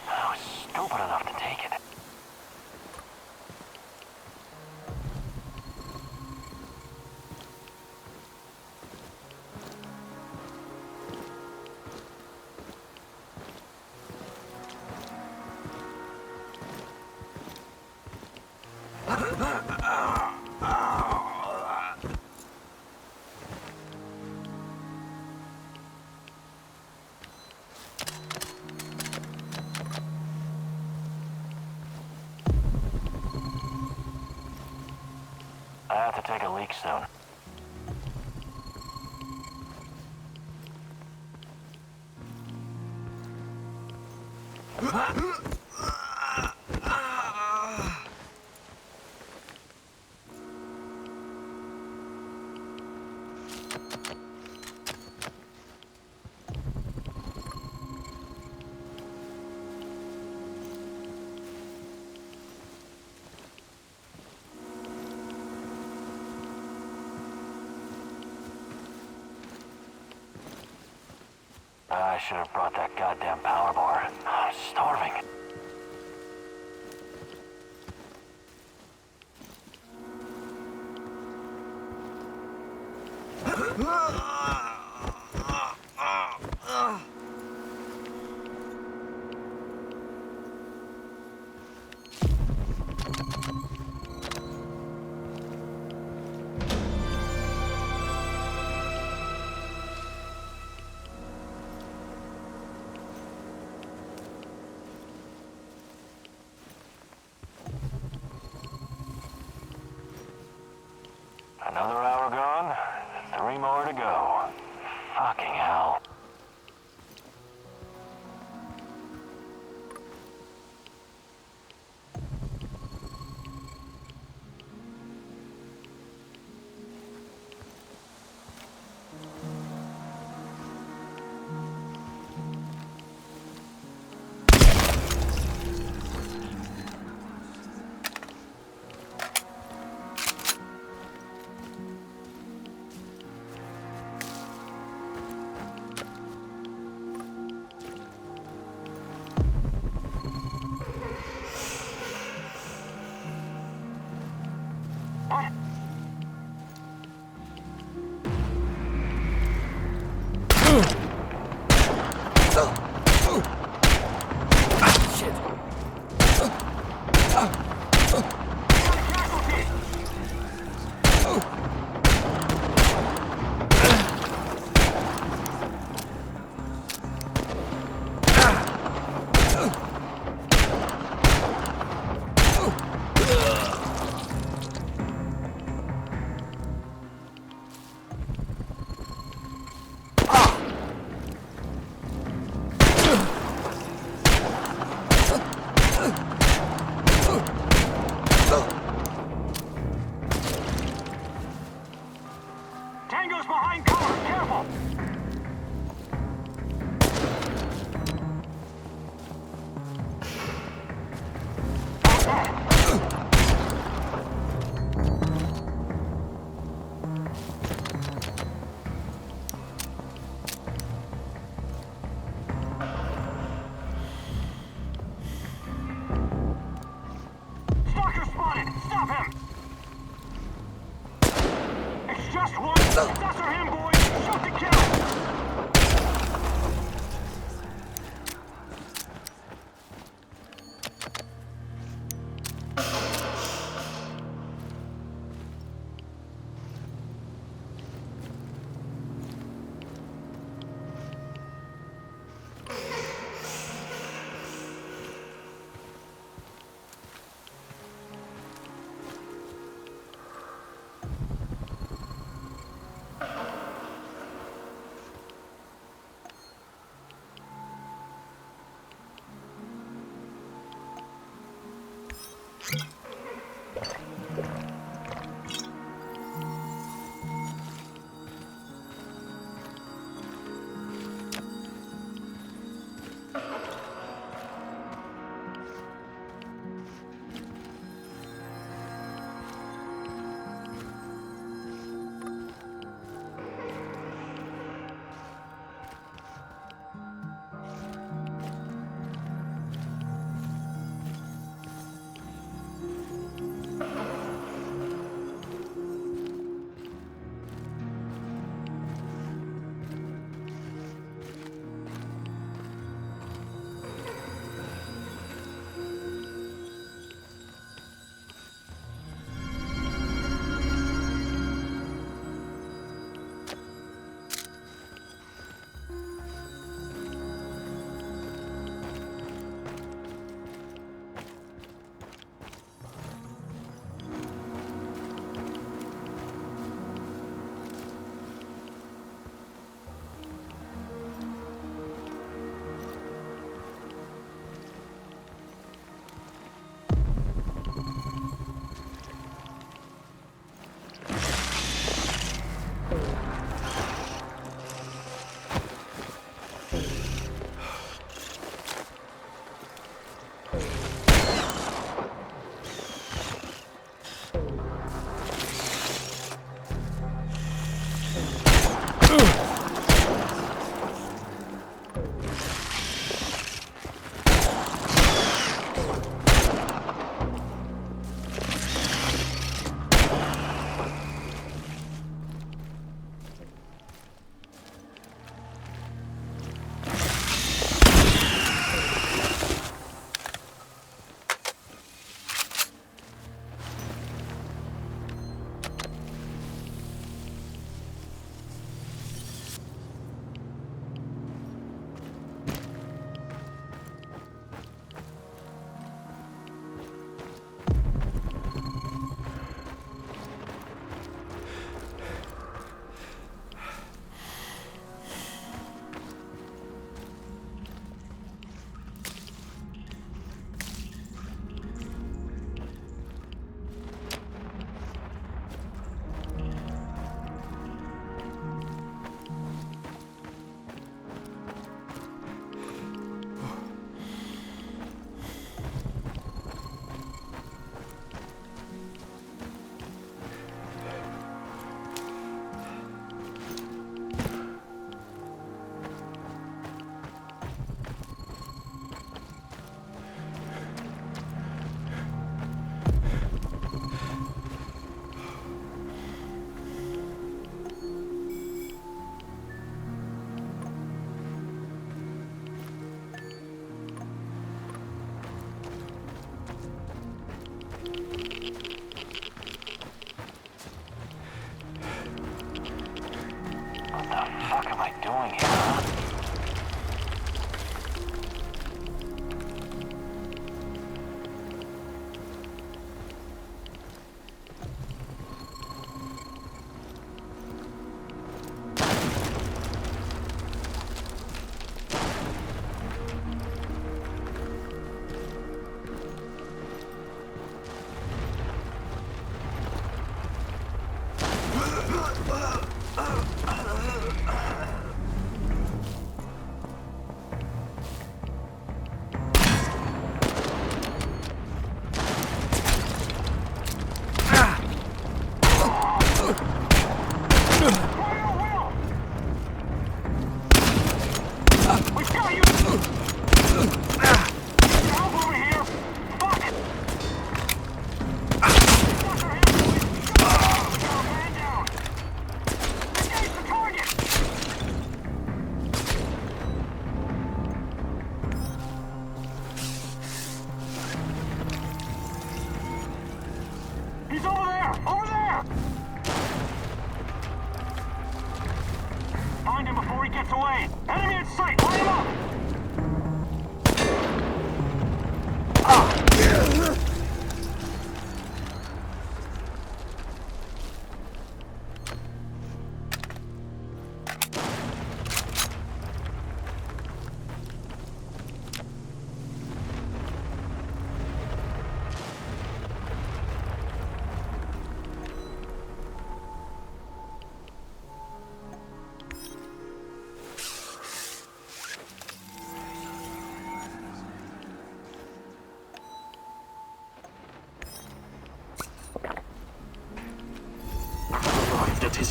Speaker 4: I was stupid enough to take it. I have to take a leak soon. I should have brought that goddamn power bar. I'm starving. Another hour gone, 3 more to go. Fucking hell.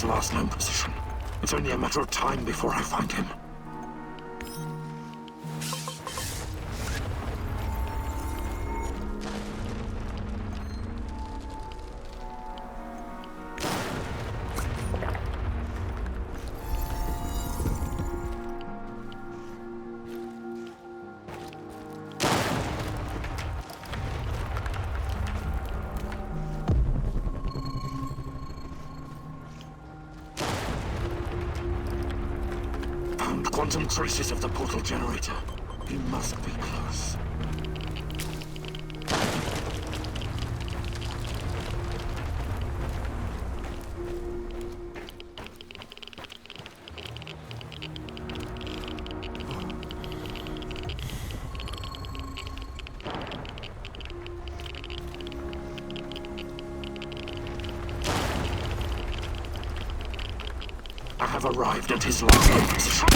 Speaker 6: last known position. It's only a matter of time before I find him. Quantum traces of the portal generator. He must be close. I have arrived at his last known position.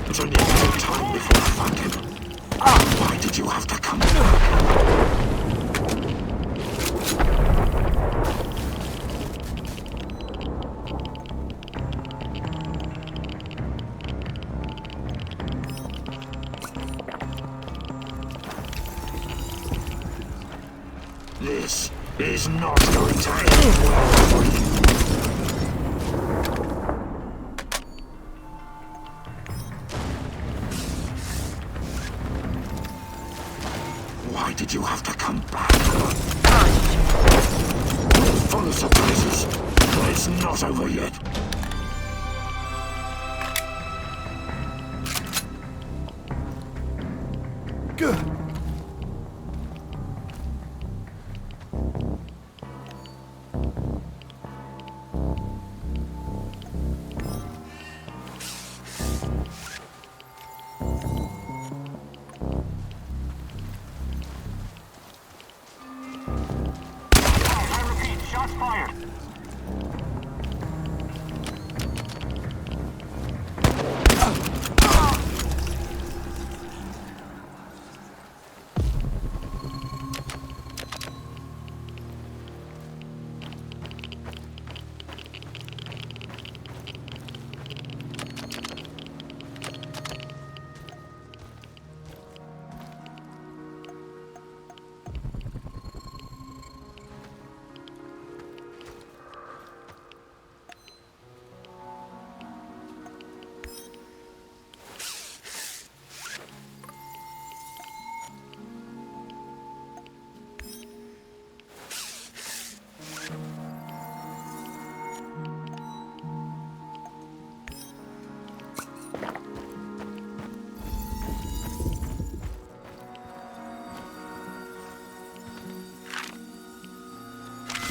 Speaker 6: It's only a matter of time before I find him. Why did you have to come back? This is not going to end well for you. Why did you have to come back? Full of surprises. It's not over yet.
Speaker 2: Good.
Speaker 12: Shots fired.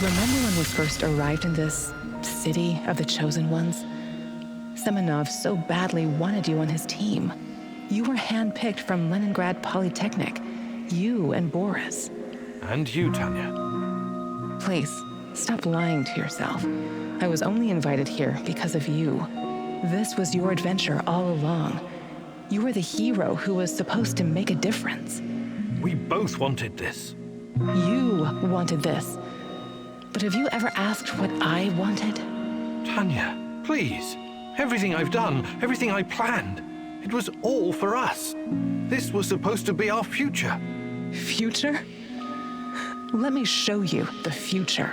Speaker 3: Remember when we first arrived in this city of the Chosen Ones? Semenov so badly wanted you on his team. You were handpicked from Leningrad Polytechnic. You and Boris.
Speaker 2: And you, Tanya.
Speaker 3: Please, stop lying to yourself. I was only invited here because of you. This was your adventure all along. You were the hero who was supposed to make a difference.
Speaker 2: We both wanted this.
Speaker 3: You wanted this. But have you ever asked what I wanted?
Speaker 2: Tanya, please. Everything I've done, everything I planned, it was all for us. This was supposed to be our future.
Speaker 3: Future? Let me show you the future.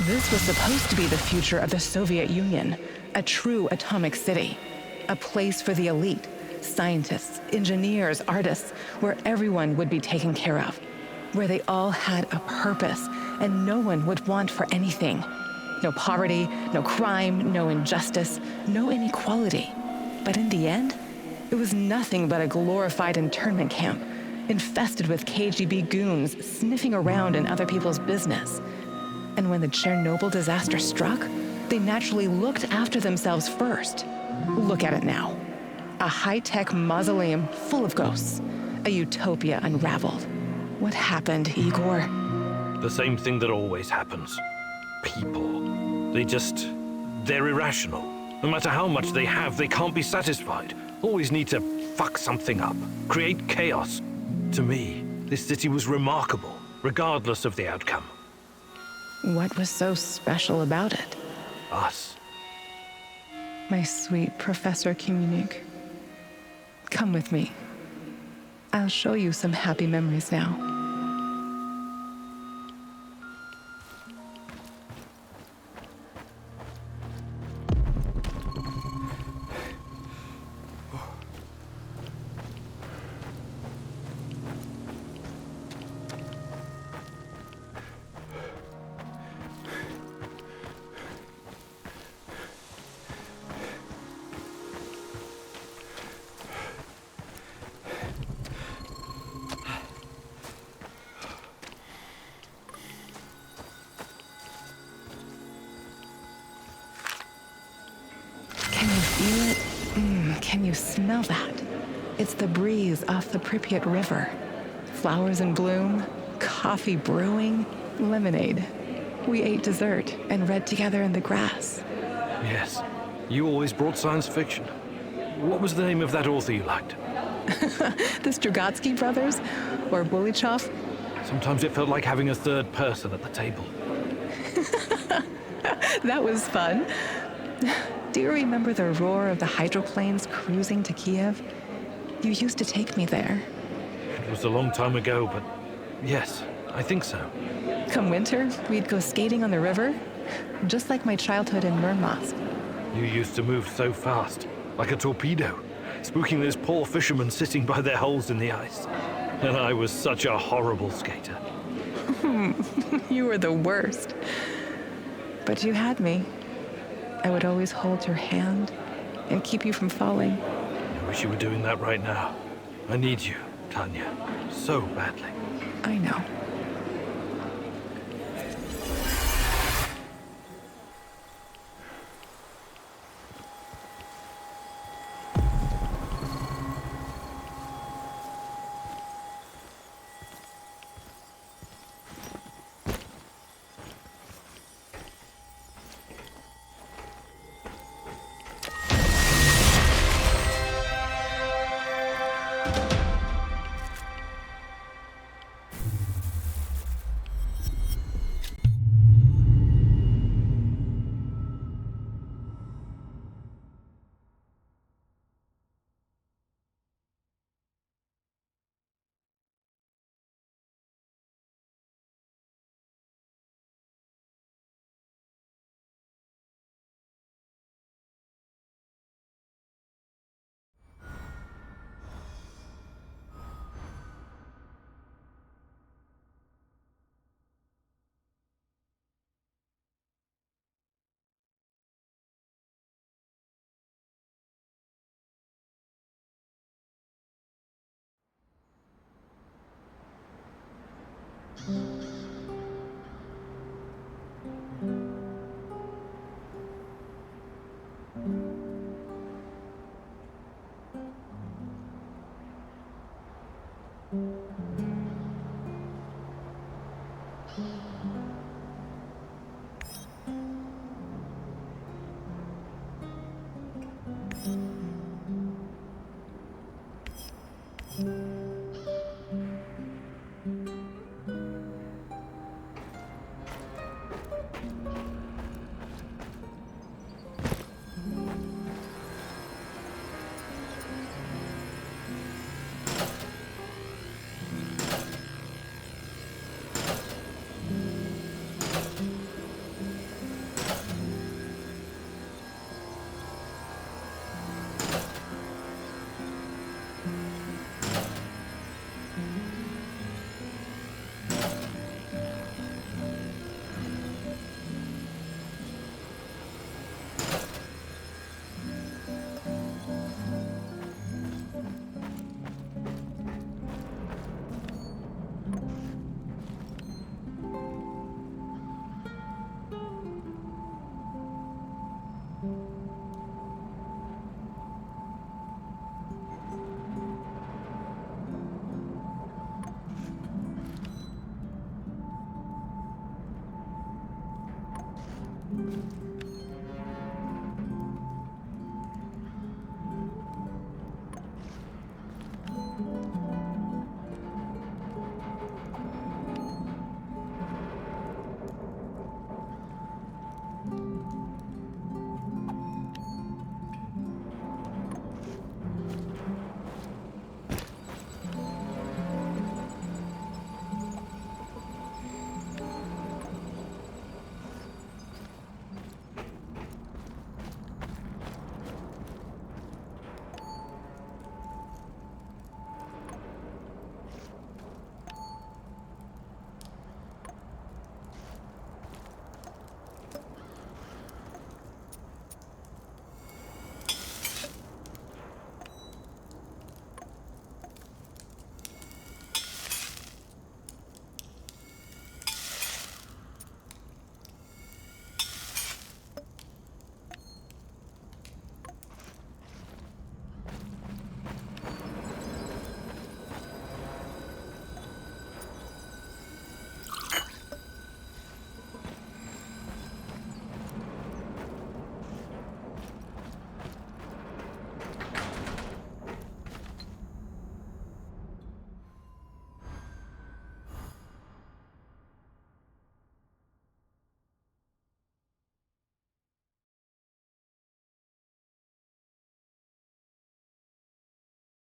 Speaker 3: This was supposed to be the future of the Soviet Union, a true atomic city, a place for the elite, scientists, engineers, artists, where everyone would be taken care of. where they all had a purpose and no one would want for anything. No poverty, no crime, no injustice, no inequality. But in the end, it was nothing but a glorified internment camp, infested with KGB goons sniffing around in other people's business. And when the Chernobyl disaster struck, they naturally looked after themselves first. Look at it now. A high-tech mausoleum full of ghosts. A utopia unraveled. What happened, Igor?
Speaker 2: The same thing that always happens. People. They're irrational. No matter how much they have, they can't be satisfied. Always need to fuck something up. Create chaos. To me, this city was remarkable, regardless of the outcome.
Speaker 3: What was so special about it?
Speaker 2: Us.
Speaker 3: My sweet Professor Kimunik. Come with me. I'll show you some happy memories now. Can you smell that? It's the breeze off the Pripyat River. Flowers in bloom, coffee brewing, lemonade. We ate dessert and read together in the grass.
Speaker 2: Yes, you always brought science fiction. What was the name of that author you liked?
Speaker 3: The Strugatsky brothers? Or Bulichov?
Speaker 2: Sometimes it felt like having a third person at the table.
Speaker 3: That was fun. Do you remember the roar of the hydroplanes cruising to Kiev? You used to take me there.
Speaker 2: It was a long time ago, but yes, I think so.
Speaker 3: Come winter, we'd go skating on the river, just like my childhood in Murmansk.
Speaker 2: You used to move so fast, like a torpedo, spooking those poor fishermen sitting by their holes in the ice. And I was such a horrible skater.
Speaker 3: You were the worst. But you had me. I would always hold your hand and keep you from falling.
Speaker 2: I wish you were doing that right now. I need you, Tanya, so badly.
Speaker 3: I know.